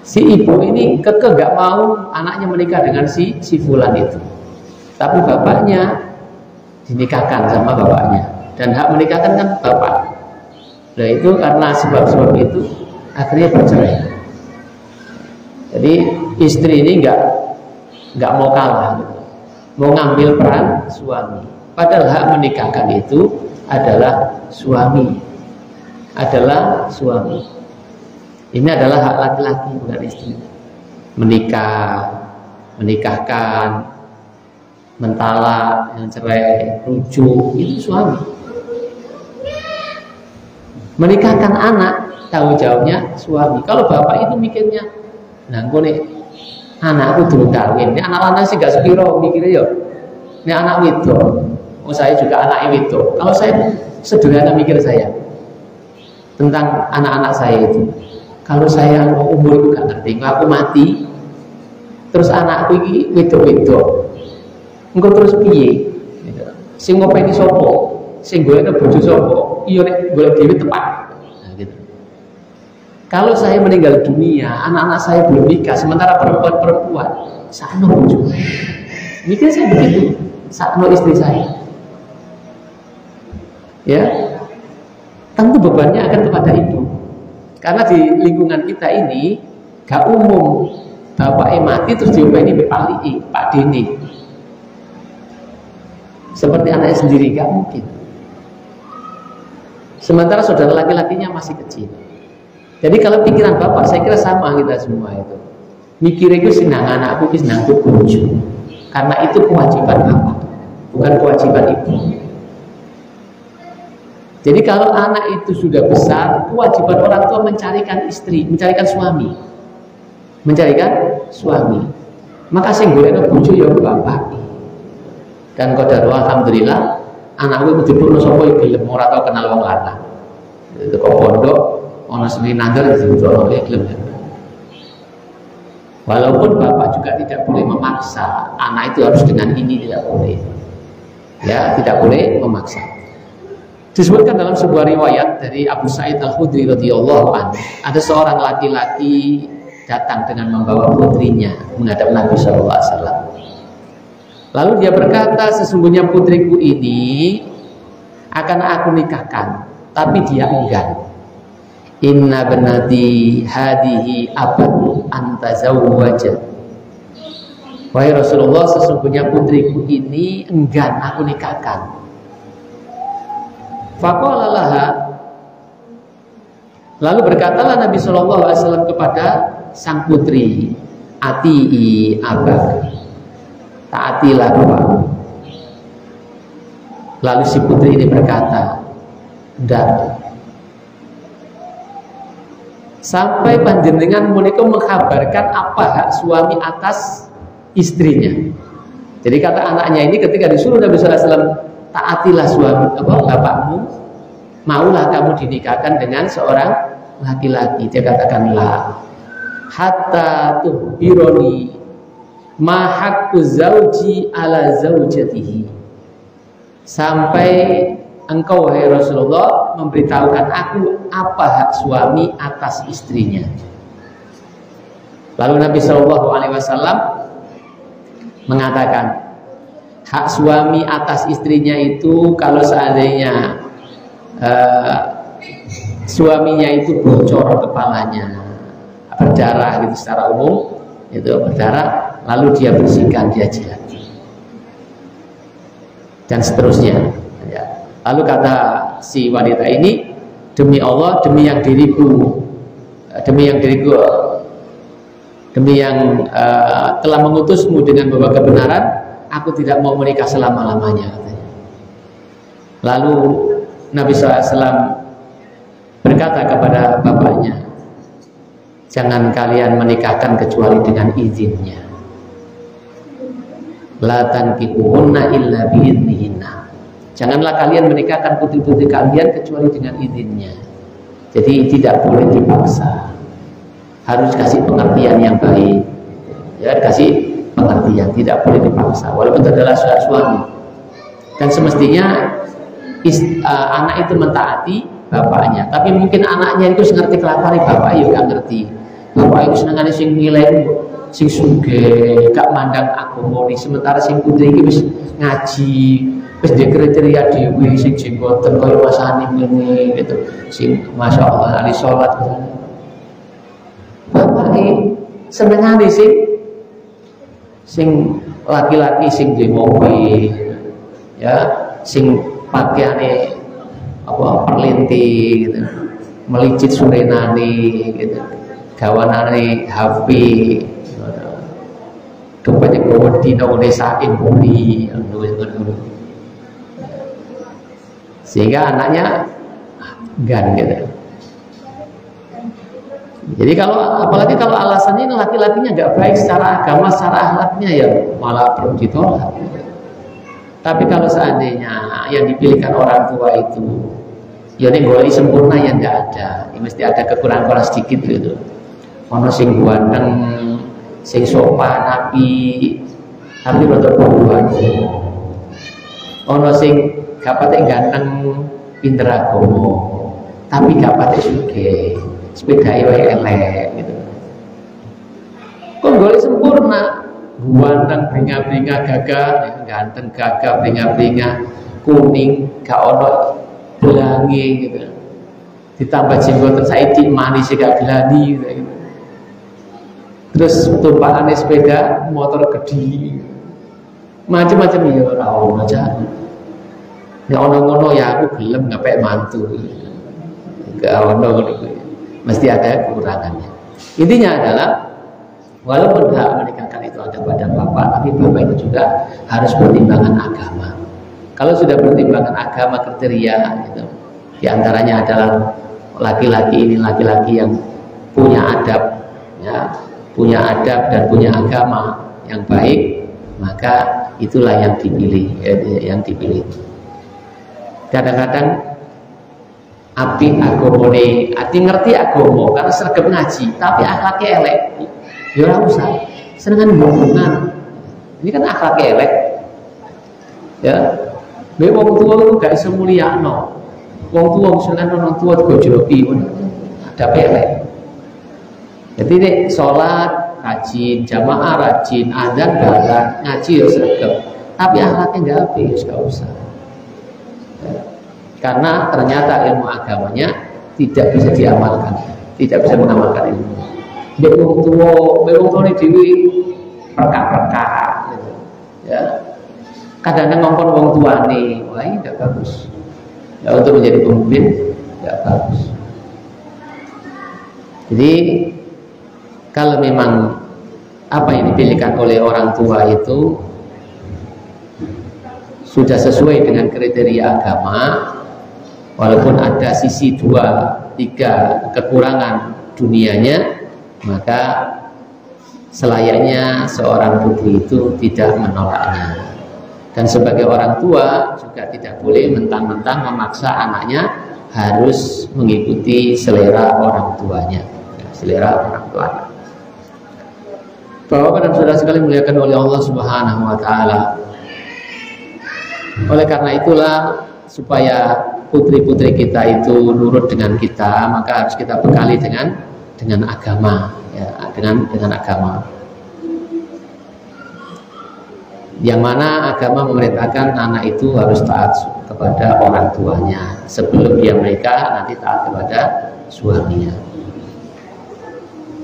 Si ibu ini kekeh gak mau anaknya menikah dengan si fulan itu, tapi bapaknya dinikahkan sama bapaknya, dan hak menikahkan kan bapak. Nah itu karena sebab-sebab itu akhirnya bercerai. Jadi istri ini nggak mau kalah gitu, mau ngambil peran suami, padahal hak menikahkan itu adalah suami, Ini adalah hak laki-laki, bukan istri. Menikahkan, mentalak, yang cerai, rujuk, itu suami. Menikahkan anak, tanggung jawabnya suami. Kalau bapak itu mikirnya, nah gue nih anakku dulu kawin, ini anak lanang sih gak sepiro mikirnya ya, ini anak itu. Oh saya juga anak itu. Kalau saya sederhana mikir saya tentang anak-anak saya itu, kalau saya umur itu gak ngerti, kalau aku mati, terus anakku ini wedok-wedok, engkau terus piye? Sing ngopeni sopo, sing golekno bojo sopo, iya nek golek dhewe tepat. Nah, gitu. Kalau saya meninggal dunia, anak-anak saya belum nikah, sementara perempuan-perempuan sakno bojo. Mikir saya begitu, sakno istri saya. Ya, tentu bebannya akan kepada ibu, karena di lingkungan kita ini gak umum bapaknya mati terus diopeni Pak Dini seperti anaknya sendiri, gak mungkin. Sementara saudara laki-lakinya masih kecil. Jadi kalau pikiran bapak, saya kira sama kita semua itu. Mikirnya itu senang anakku, senang tuh bojo, karena itu kewajiban bapak, bukan kewajiban ibu. Jadi kalau anak itu sudah besar, kewajiban orang tua mencarikan istri, mencarikan suami. Maka sing golekno bojo ya bapak. Dan qadarullah alhamdulillah, anakku dijupukno sapa ya gelem, ora tau kenal wong lanang. Itu kok pondok ana seni nandar dijupukno ya gelem. Walaupun bapak juga tidak boleh memaksa anak itu harus dengan ini, tidak boleh. Ya, tidak boleh memaksa. Disebutkan dalam sebuah riwayat dari Abu Sa'id Al-Khudri radhiyallahu anhu, ada seorang laki-laki datang dengan membawa putrinya menghadap Nabi SAW. Lalu dia berkata, sesungguhnya putriku ini akan aku nikahkan, tapi dia enggan. Inna benati hadihi abadu antazawwaja. Wahai Rasulullah, sesungguhnya putriku ini enggan aku nikahkan. Faqala laha, lalu berkatalah Nabi SAW kepada sang putri, ati'i abak, taatilah bapakmu. Lalu si putri ini berkata, ndak. Sampai panjenengan menika mengkabarkan apa hak suami atas istrinya. Jadi kata anaknya ini ketika disuruh Nabi SAW, taatilah suami bapakmu, maulah kamu dinikahkan dengan seorang laki-laki. Dia katakan, la hatta tuhbironi ma haqqu zauji ala zaujatihi, sampai engkau wahai Rasulullah memberitahukan aku apa hak suami atas istrinya. Lalu Nabi SAW mengatakan, hak suami atas istrinya itu kalau seandainya suaminya itu bocor kepalanya, berdarah gitu secara umum, itu berdarah, lalu dia bersihkan, dia jilati, dan seterusnya. Lalu kata si wanita ini, demi Allah, demi yang diriku, demi yang telah mengutusmu dengan membawa kebenaran, aku tidak mau menikah selama-lamanya. Lalu Nabi SAW berkata kepada bapaknya, jangan kalian menikahkan kecuali dengan izinnya. La tankihuhunna illa biidnihinna. Janganlah kalian menikahkan putri-putri kalian kecuali dengan izinnya. Jadi tidak boleh dipaksa. Harus kasih pengertian yang baik. Ya, kasih pengertian, tidak boleh dipaksa. Walaupun itu adalah suami. Dan semestinya anak itu mentaati bapaknya. Tapi mungkin anaknya itu ngerti kelakuan bapak ya gak ngerti. Bapak itu senengane sing nilai, sing sugih, gak mandang agama, sementara sing putri iki wis ngaji, wis dia kriteria dhewe sing jenggoten kaya Mas Ani ngene gitu. Sing masyaallah ahli salat. Bapake senengane sing laki-laki sing duwe mobil, ya, sing pakaiane perlinti gitu. Melicit surenane gitu. Gawanane HP. Kebanyakan wedi nang desain bumi, sehingga anaknya gan gitu. Jadi apalagi kalau alasannya laki-lakinya nggak baik secara agama, secara akhlaknya, ya malah perlu ditolak. Tapi kalau seandainya yang dipilihkan orang tua itu ya ini goli sempurna, yang nggak ada, ya mesti ada kekurangan sedikit gitu. Ono sing ganteng, sing sopan, tapi rada pembuat. Ono sing gak patek ganteng, pinter agama, tapi gak patek sugih, sepedane wae elek gitu. Kok golek sempurna, ganteng bringa-bringa gagah, ganteng gagah bringa-bringa, kuning, gak ono belangi gitu. Ditambah jenggoten saiki manis gak gelani gitu. Terus tumpahannya sepeda motor gede, macam-macam ya ora aja. Ya ono-ono ya aku gelem ngapain mantu, gak ono, mesti ada kekurangannya. Intinya adalah walaupun hak menikahkan itu ada pada bapak, tapi bapak itu juga harus pertimbangan agama. Kalau sudah pertimbangan agama kriteria, gitu, diantaranya adalah laki-laki ini laki-laki yang punya adab, ya, punya adab dan punya agama yang baik, maka itulah yang dipilih, Kadang-kadang api agomone, ati ngerti agomo karena sergap ngaji, tapi akhlaknya elek, ya ora usah. Senengan hubungan, ini kan akhlaknya elek, ya. Wong tua itu gak iso mulyakno. Wong tua misalkan orang tua digojloki, ada pelek. Jadi nek sholat rajin, jamaah rajin, azan balan, ngaji ya sregep. Tapi akhlaknya nggak habis, nggak usah. Karena ternyata ilmu agamanya tidak bisa diamalkan, tidak bisa mengamalkan ilmu. Mbek wong tuwa ne dhewe perkak-perkak gitu. Ya. Kadang-kadang ngongkon wong tuane, wah ini tidak bagus. Ya, untuk menjadi pemimpin tidak bagus. Jadi kalau memang apa yang dipilihkan oleh orang tua itu sudah sesuai dengan kriteria agama, walaupun ada sisi 2-3 kekurangan dunianya, maka selayaknya seorang putri itu tidak menolaknya. Dan sebagai orang tua juga tidak boleh mentang-mentang memaksa anaknya harus mengikuti selera orang tuanya, selera orang tuanya. Bapak dan saudara sekali muliakan oleh Allah Subhanahu wa taala. Oleh karena itulah supaya putri-putri kita itu nurut dengan kita, maka harus kita bekali dengan agama, ya, dengan agama. Yang mana agama memerintahkan anak itu harus taat kepada orang tuanya sebelum mereka nanti taat kepada suaminya,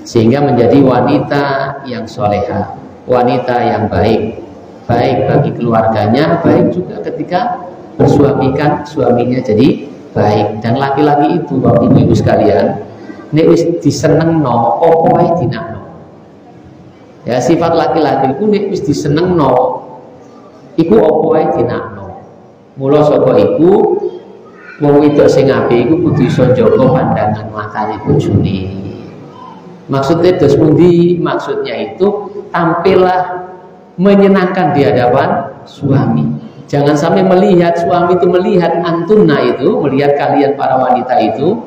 sehingga menjadi wanita yang soleha, wanita yang baik bagi keluarganya, baik juga ketika bersuamikan suaminya jadi baik. Dan laki-laki itu, bapak ibu sekalian, nek wis disenengno opo wae dinakno. Ya, sifat laki-laki itu nek wis disenengno iku opo wae dinakno. Mula saka iku wong wedok sing apik iku kudu iso njaga pandangan matane bojone. Maksudnya dos pundi? Maksudnya itu tampillah menyenangkan di hadapan suami. Jangan sampai melihat suami itu melihat antuna itu, melihat kalian para wanita itu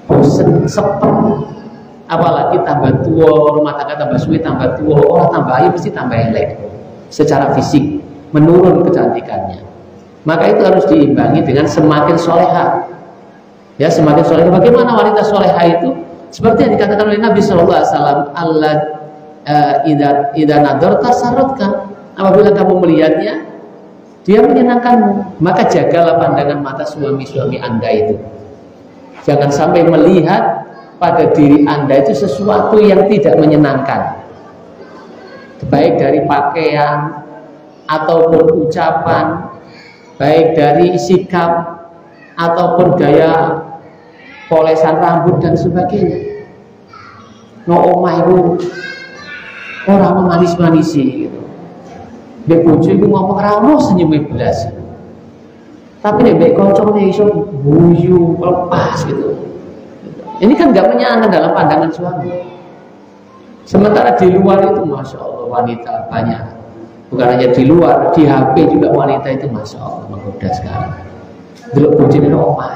bosen, sepet. Apalagi tambah tua, rumah tangga tambah suwi, tambah tua, orang tambah ayu pasti tambah elek. Secara fisik menurun kecantikannya. Maka itu harus diimbangi dengan semakin soleha. Ya, semakin soleha. Bagaimana wanita soleha itu? Seperti yang dikatakan oleh Nabi Shallallahu Alaihi Wasallam, Allah idza nadarta sarratka. Apabila kamu melihatnya, dia menyenangkanmu, maka jagalah pandangan mata suami-suami Anda itu. Jangan sampai melihat pada diri Anda itu sesuatu yang tidak menyenangkan, baik dari pakaian ataupun ucapan, baik dari sikap ataupun gaya polesan rambut dan sebagainya. No omah itu orang memanis-manisi gitu. Mbek bojo iku ngomong ra ono senyume belas. Tapi nek mbek kancane iso guyu lepas gitu. Ini kan nggak menyenangkan dalam pandangan suami. Sementara di luar itu masya Allah wanita banyak. Bukan hanya di luar, di HP juga wanita itu masya Allah menggoda sekarang. Delok bojone omah.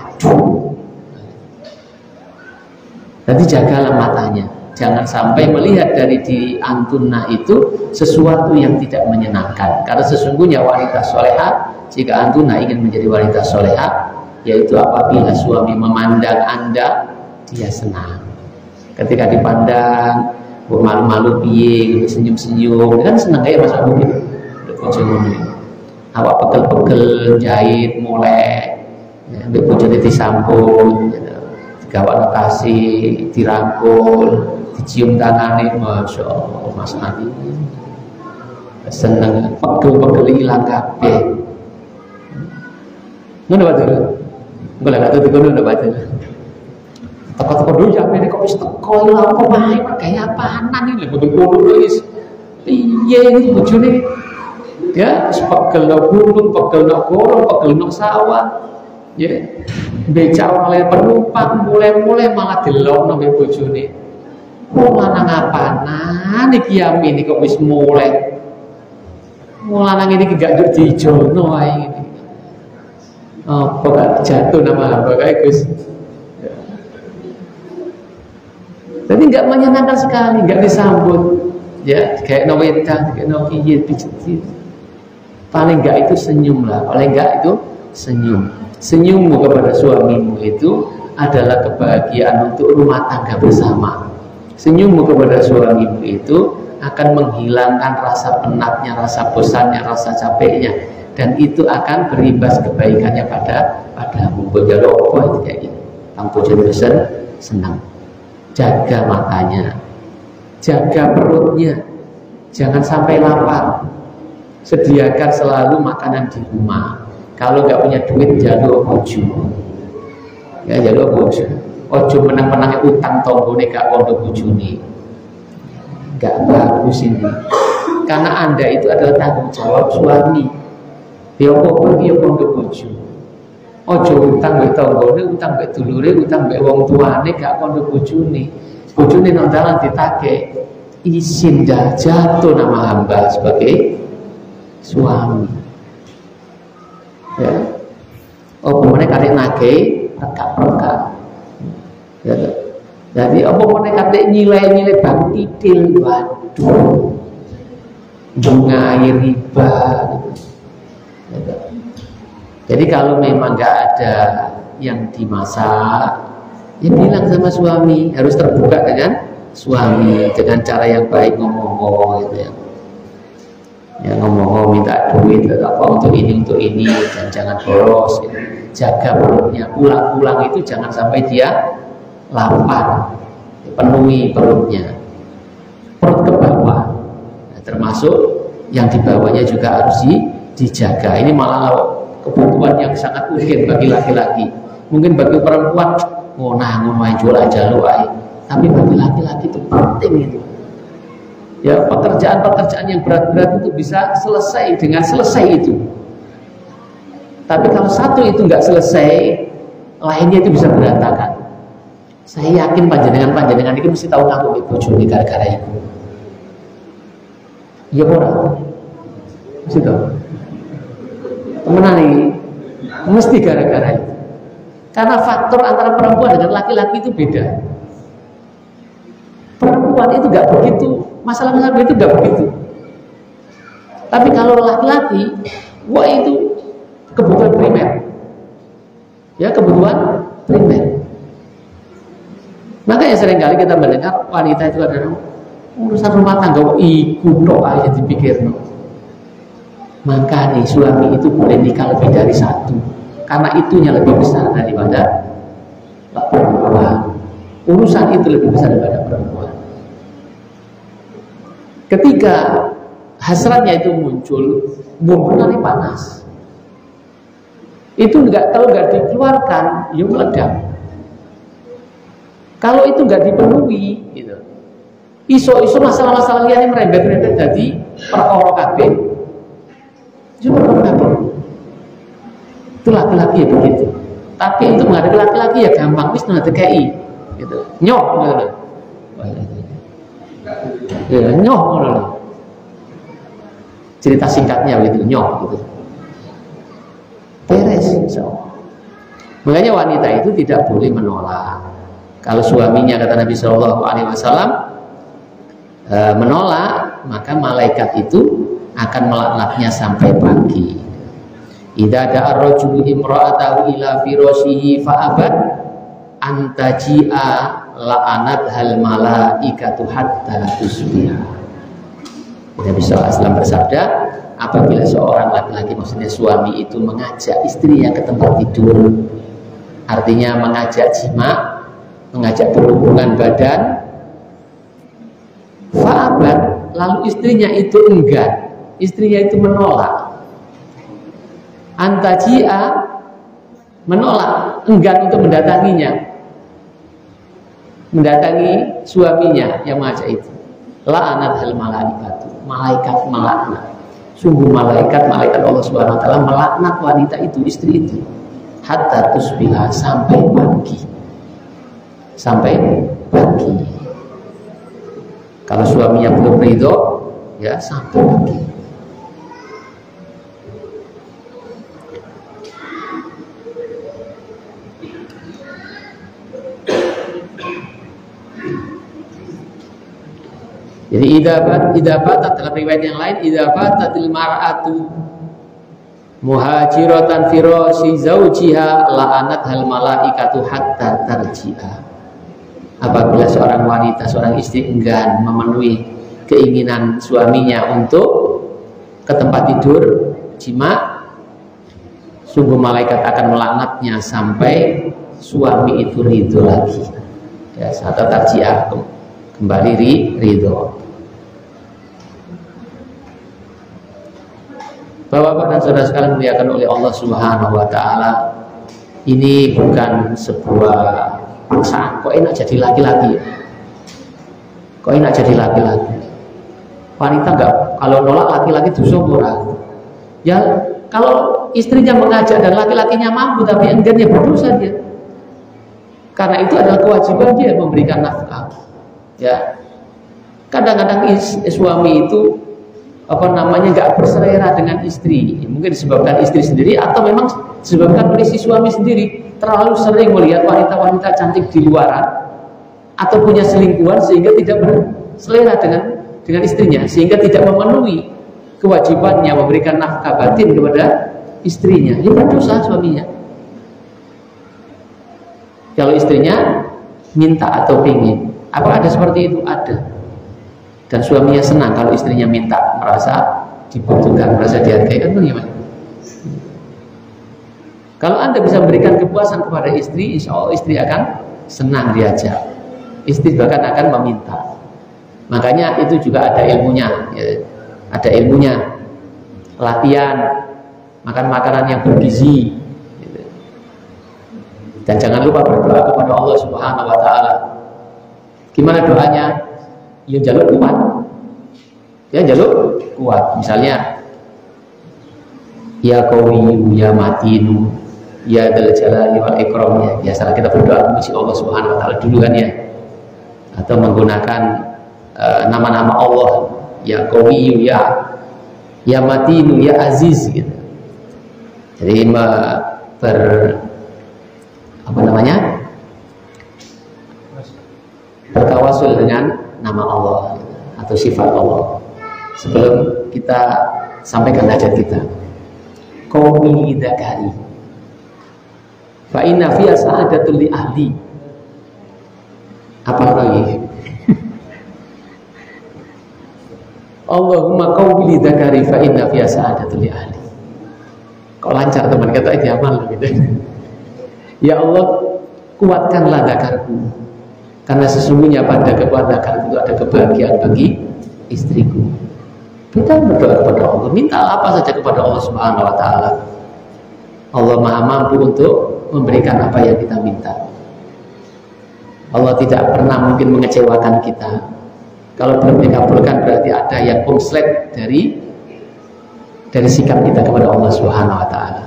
Nanti jagalah matanya. Jangan sampai melihat dari diri antuna itu sesuatu yang tidak menyenangkan. Karena sesungguhnya wanita soleha, jika antuna ingin menjadi wanita soleha, yaitu apabila suami memandang Anda, dia senang. Ketika dipandang, malu-malu piye, senyum-senyum, dia kan senang kayak Mas Abu gitu. Awak pegel-pegel, jahit, mulai, bojone disambut, digawak notasi, dirangkul, dicium tangannya, masya Allah, Mas Adi seneng, pegel-pegel hilang kabeh. Ngono betul. Boleh gak tuh ngono betul. Teko-teko dulu jamane kok wis teko lha apa wae gaya panan iki lho betul-betul wis. Piye iki bojone? Ya, pegel nang gunung, pegel nang gorong, pegel nang sawah. Ya. Becak oleh penumpang mulai-mulai malah delokno mbek bojone. Wong lanang apanan iki yamin kok wis mulai. Wong lanang iki gak nduk dijono wae iki. Apa gak jatuh nama apa kayak Gus. Jadi nggak menyenangkan sekali, nggak disambut, ya kayak naweta, kayak nawiye, paling nggak itu senyum lah, paling nggak itu senyum. Senyummu kepada suamimu itu adalah kebahagiaan untuk rumah tangga bersama. Senyummu kepada suamimu itu akan menghilangkan rasa penatnya, rasa bosannya, rasa capeknya, dan itu akan berimbas kebaikannya padamu. Bojalo apa itu kayak gini. Kang bojo pesen senang. Jaga matanya, jaga perutnya, jangan sampai lapar. Sediakan selalu makanan di rumah. Kalau nggak punya duit, jaluk bojo. Ya jaluk bojo. Ojo menang-menangnya utang tonggone gak kondo bojone. Gak bagus ini. Karena Anda itu adalah tanggung jawab suami. Ya apa iki ya kondo bojo. Ojo utang mbek tonggone, utang mbek dulure, utang mbek wong tuane gak kondo bojone. Bojone nang dalan ditake izin jatuh nama hamba sebagai suami. Ya. Oh, mana kadek nake rekak-rekak. Ya. Jadi apa mana kadek nilai-nilai bang titil, waduh, bunga riba. Ya. Jadi kalau memang nggak ada yang dimasak, ya bilang sama suami, harus terbuka dengan suami dengan cara yang baik, ngomong gitu ya. Ya ngomong minta duit apa untuk ini dan jangan boros gitu. Jaga perutnya, pulang-pulang itu jangan sampai dia lapar, penuhi perutnya, perut ke bawah. Nah, termasuk yang di bawahnya juga harus dijaga. Ini malah kebutuhan yang sangat urgen bagi laki-laki. Mungkin bagi perempuan ngono ae jual aja lu ae, tapi bagi laki-laki itu penting itu. Ya, pekerjaan-pekerjaan yang berat-berat itu bisa selesai dengan selesai itu. Tapi kalau satu itu nggak selesai, lainnya itu bisa berantakan. Saya yakin panjenengan itu mesti tahu aku ibu Juni gara-gara itu. Iya orang, mesti tahu. Temenan ini mesti gara-gara itu. Karena faktor antara perempuan dengan laki-laki itu beda. Perempuan itu nggak begitu. Masalah-masalah itu tidak begitu. Tapi kalau laki-laki, wah itu kebutuhan primer. Ya, kebutuhan primer. Makanya seringkali kita mendengar wanita itu adalah urusan rumah tangga, ikut doa aja dipikir. Maka nih suami itu boleh nikah lebih dari satu, karena itunya lebih besar daripada perempuan. Urusan itu lebih besar daripada perempuan. Ketika hasratnya itu muncul, benar-benar panas. Itu kalau nggak dikeluarkan, ya meledak. Kalau itu nggak dipenuhi, gitu. Iso masalah-masalah liane merembet-rembet jadi perkara kabeh. Cuma kabeh. Itu laki-laki ya begitu. Tapi untuk menghadapi laki-laki ya gampang, wis nang DKI, gitu. Nyok, gitu. Ya, nyoh, cerita singkatnya begitu, nyoh gitu. Beres, insyaallah. Makanya wanita itu tidak boleh menolak. Kalau suaminya kata Nabi Shallallahu Alaihi Wasallam menolak, maka malaikat itu akan melaknatnya sampai pagi. Idza da'a ar-rajulu imra'atahu ila firashihi fa'abat antaji'a la'anat hal malaikatu hatta tusbiha. Nabi SAW bersabda, apabila seorang laki-laki, maksudnya suami itu mengajak istrinya ke tempat tidur, artinya mengajak jima, mengajak berhubungan badan, fa'abat, lalu istrinya itu enggan, istrinya itu menolak, antaji'a, menolak, enggan untuk mendatangi suaminya yang mengajak itu, la'anat hal malaikatu, malaikat melaknat. Sungguh malaikat Allah Subhanahu wa taala melaknat wanita itu, istri itu, hatta tusbiha, sampai pagi. Kalau suaminya belum ridho, ya sampai pagi. Jadi idabat dalam riwayat yang lain, idabatatil mar'atu muhajiratan firasi zaujiha la'anat hal malaikatu hatta tarji'a. apabila seorang wanita, seorang istri enggan memenuhi keinginan suaminya untuk ke tempat tidur jima, sungguh malaikat akan melaknatnya sampai suami itu ridho lagi, ya, atau tarjiah, kembali ridho. Bapak-bapak dan saudara sekalian dimuliakan oleh Allah Subhanahu wa taala, ini bukan sebuah paksaan. Kok enak jadi laki-laki? Kok enak jadi laki-laki? Wanita enggak, kalau nolak laki-laki dosa murah. Ya, kalau istrinya mengajak dan laki-lakinya mampu tapi enggan, ya berdosa dia. Karena itu adalah kewajiban dia memberikan nafkah. Ya. Kadang-kadang suami itu nggak berselera dengan istri, mungkin disebabkan istri sendiri atau memang disebabkan oleh si suami sendiri terlalu sering melihat wanita-wanita cantik di luaran atau punya selingkuhan sehingga tidak berselera dengan istrinya, sehingga tidak memenuhi kewajibannya memberikan nafkah batin kepada istrinya. Dia berdosa suaminya. Kalau istrinya minta atau pingin, apa ada seperti itu? Ada. Dan suaminya senang kalau istrinya minta, merasa dibutuhkan, merasa dihargai, kan bagaimana? Kalau Anda bisa memberikan kepuasan kepada istri, insya Allah istri akan senang diajak. Istri bahkan akan meminta. Makanya itu juga ada ilmunya, ya. Ada ilmunya. Latihan, makan makanan yang bergizi, gitu. Dan jangan lupa berdoa kepada Allah Subhanahu wa taala. Gimana doanya? Ya jaluk kuat. Ya jaluk kuat. Misalnya, ya Qawiyyu, ya Matinu, ya Dzal Jalali wal Ikram, ya. Biasalah kita berdoa memuji Allah Subhanahu wa taala dulu kan ya. Atau menggunakan nama-nama Allah, ya Qawiyyu, ya Matinu, ya Aziz, gitu. Jadi bertawasul dengan nama Allah atau sifat Allah sebelum kita sampaikan hajat kita. Qaumi dzakari fa inna fiha sa'adatul li ahli. Apa lagi? Allahumma qaumi dzakari fa inna fiha sa'adatul li ahli. Kok lancar teman, kata itu amal gitu. Ya Allah, kuatkanlah zakarku, karena sesungguhnya pada kekuatan itu ada kebahagiaan bagi istriku. Kita berdoa kepada Allah, minta apa saja kepada Allah Subhanahu wa taala. Allah Maha mampu untuk memberikan apa yang kita minta. Allah tidak pernah mungkin mengecewakan kita. Kalau belum dikabulkan berarti ada yang konslet dari sikap kita kepada Allah Subhanahu wa taala.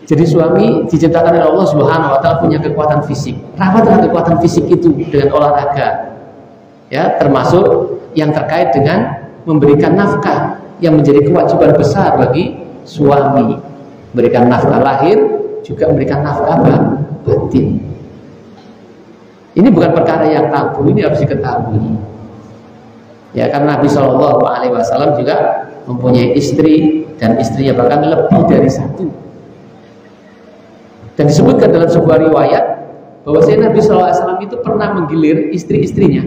Jadi suami diciptakan oleh Allah Subhanahu wa taala punya kekuatan fisik. Rawatlah kekuatan fisik itu dengan olahraga. Ya, termasuk yang terkait dengan memberikan nafkah yang menjadi kewajiban besar bagi suami. Memberikan nafkah lahir, juga memberikan nafkah batin. Ini bukan perkara yang tabu, ini harus diketahui. Ya, karena Nabi Shallallahu Alaihi Wasallam juga mempunyai istri dan istrinya bahkan lebih dari satu. Dan disebutkan dalam sebuah riwayat bahwa Nabi Shallallahu Alaihi Wasallam itu pernah menggilir istri-istrinya.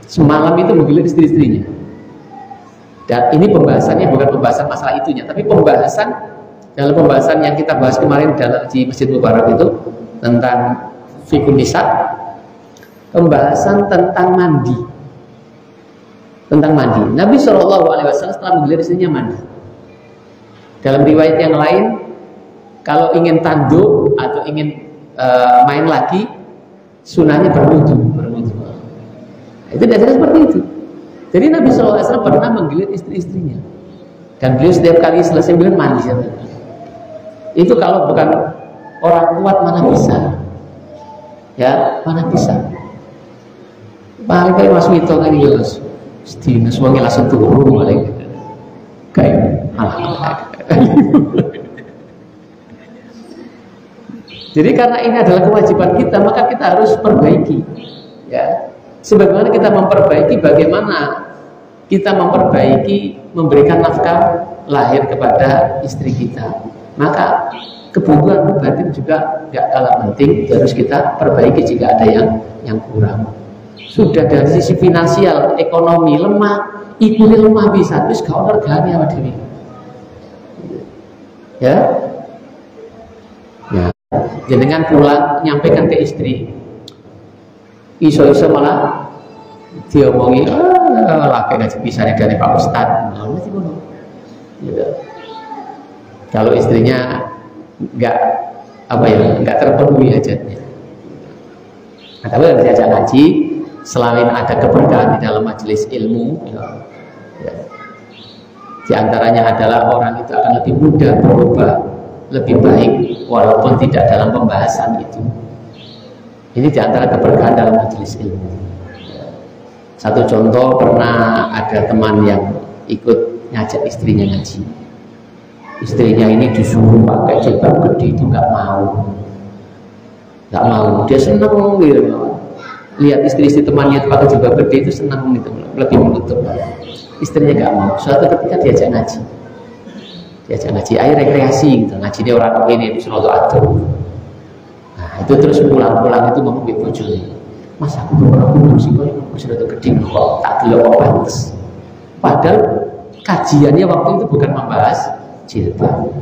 Semalam itu menggilir istri-istrinya. Dan ini pembahasannya bukan pembahasan masalah itunya, tapi pembahasan dalam pembahasan yang kita bahas kemarin di Masjid Mubarak itu tentang fikun nisa, pembahasan tentang mandi. Tentang mandi, Nabi Shallallahu Alaihi Wasallam setelah menggilir istrinya mandi. Dalam riwayat yang lain, kalau ingin tanduk atau ingin main lagi, sunahnya berwudu. Itu dasarnya seperti itu. Jadi Nabi Shallallahu Alaihi Wasallam pernah menggilir istri-istrinya, dan beliau setiap kali selesai menggilir mandi. Itu kalau bukan orang kuat mana bisa? Ya, mana bisa? Paling kayak Mas Wito kan jelas. Sedina suami langsung turun mulai kayak Jadi karena ini adalah kewajiban kita, maka kita harus perbaiki. Ya, sebagaimana kita memperbaiki, bagaimana kita memperbaiki memberikan nafkah lahir kepada istri kita. Maka kebutuhan batin juga nggak kalah penting, harus kita perbaiki jika ada yang kurang. Sudah dari sisi finansial, ekonomi lemah, ibu ini lemah bisa, terus gak organe sama dewi. Ya, ya. Jenengan pulang nyampaikan ke istri, iso-iso malah diomongi, laki ngaji pisan dari Pak Ustadz. Gitu. Kalau istrinya nggak terpenuhi hajatnya. Nah, tapi harus diajak ngaji. Selain ada keberkahan di dalam majelis ilmu, ya, di antaranya adalah orang itu akan lebih mudah berubah, lebih baik walaupun tidak dalam pembahasan itu. Ini di antara keberkahan dalam majelis ilmu. Satu contoh, pernah ada teman yang ikut ngajak istrinya ngaji. Istrinya ini disuruh pakai jilbab gede, itu nggak mau. Dia seneng gitu. Lihat istri-istri temannya pakai jilbab gede itu senang gitu, lebih menutup. Istrinya nggak mau. Suatu ketika diajak ngaji, air rekreasi gitu, ngaji dia orang ini disuruh atur. Nah itu terus pulang-pulang itu ngomong ibu bojone, mas aku belum pernah kudu sih kok sudah gede kok tak delok kok pantes. Padahal kajiannya waktu itu bukan membahas jilbab.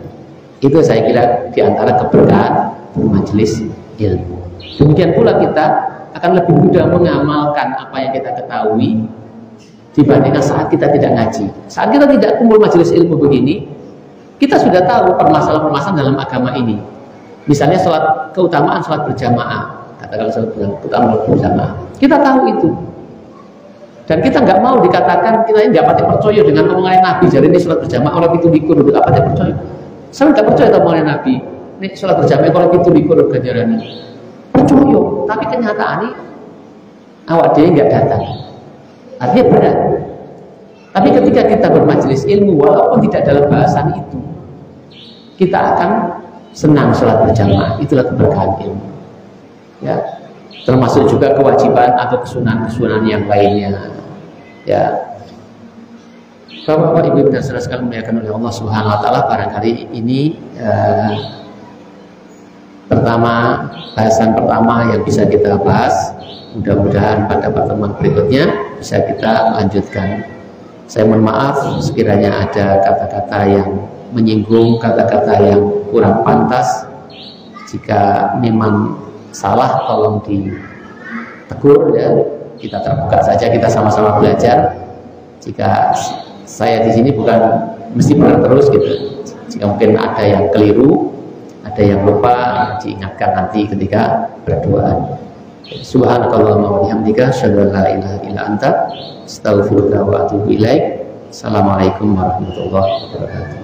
Itu saya kira diantara keberkahan majelis ilmu. Demikian pula kita akan lebih mudah mengamalkan apa yang kita ketahui dibandingkan saat kita tidak ngaji. Saat kita tidak kumpul majelis ilmu begini, kita sudah tahu permasalahan-permasalahan dalam agama ini. Misalnya keutamaan sholat berjamaah, katakan sholat berjamaah, kita tahu itu. Dan kita nggak mau dikatakan kita ini nggak pati percaya dengan omongan Nabi. Jadi ini sholat berjamaah orang itu likur, nggak pati percaya. Saya nggak percaya dengan omongan Nabi. Ini sholat berjamaah kalau itu likur ganjarannya. Percaya, tapi kenyataannya awak dia nggak datang. Artinya berat. Tapi ketika kita bermajelis ilmu, walaupun tidak dalam bahasan itu, kita akan senang sholat berjamaah. Itulah keberkahan ilmu. Ya, termasuk juga kewajiban atau kesunahan-kesunahan yang lainnya. Ya, Bapak Ibu dan saudara sekalian dimuliakan oleh Allah Subhanahu Wa Taala, barangkali ini bahasan pertama yang bisa kita bahas. Mudah-mudahan pada pertemuan berikutnya bisa kita lanjutkan. Saya mohon maaf sekiranya ada kata-kata yang menyinggung, kata-kata yang kurang pantas. Jika memang salah tolong ditegur ya. Kita terbuka saja, kita sama-sama belajar. Jika saya di sini bukan mesti benar terus gitu. Jika mungkin ada yang keliru, ada yang lupa, diingatkan nanti ketika berdoa. Subhanakallahumma wa bihamdika asyhadu an la ilaha illa anta astaghfiruka wa atubu ilaik. Assalamualaikum warahmatullahi wabarakatuh.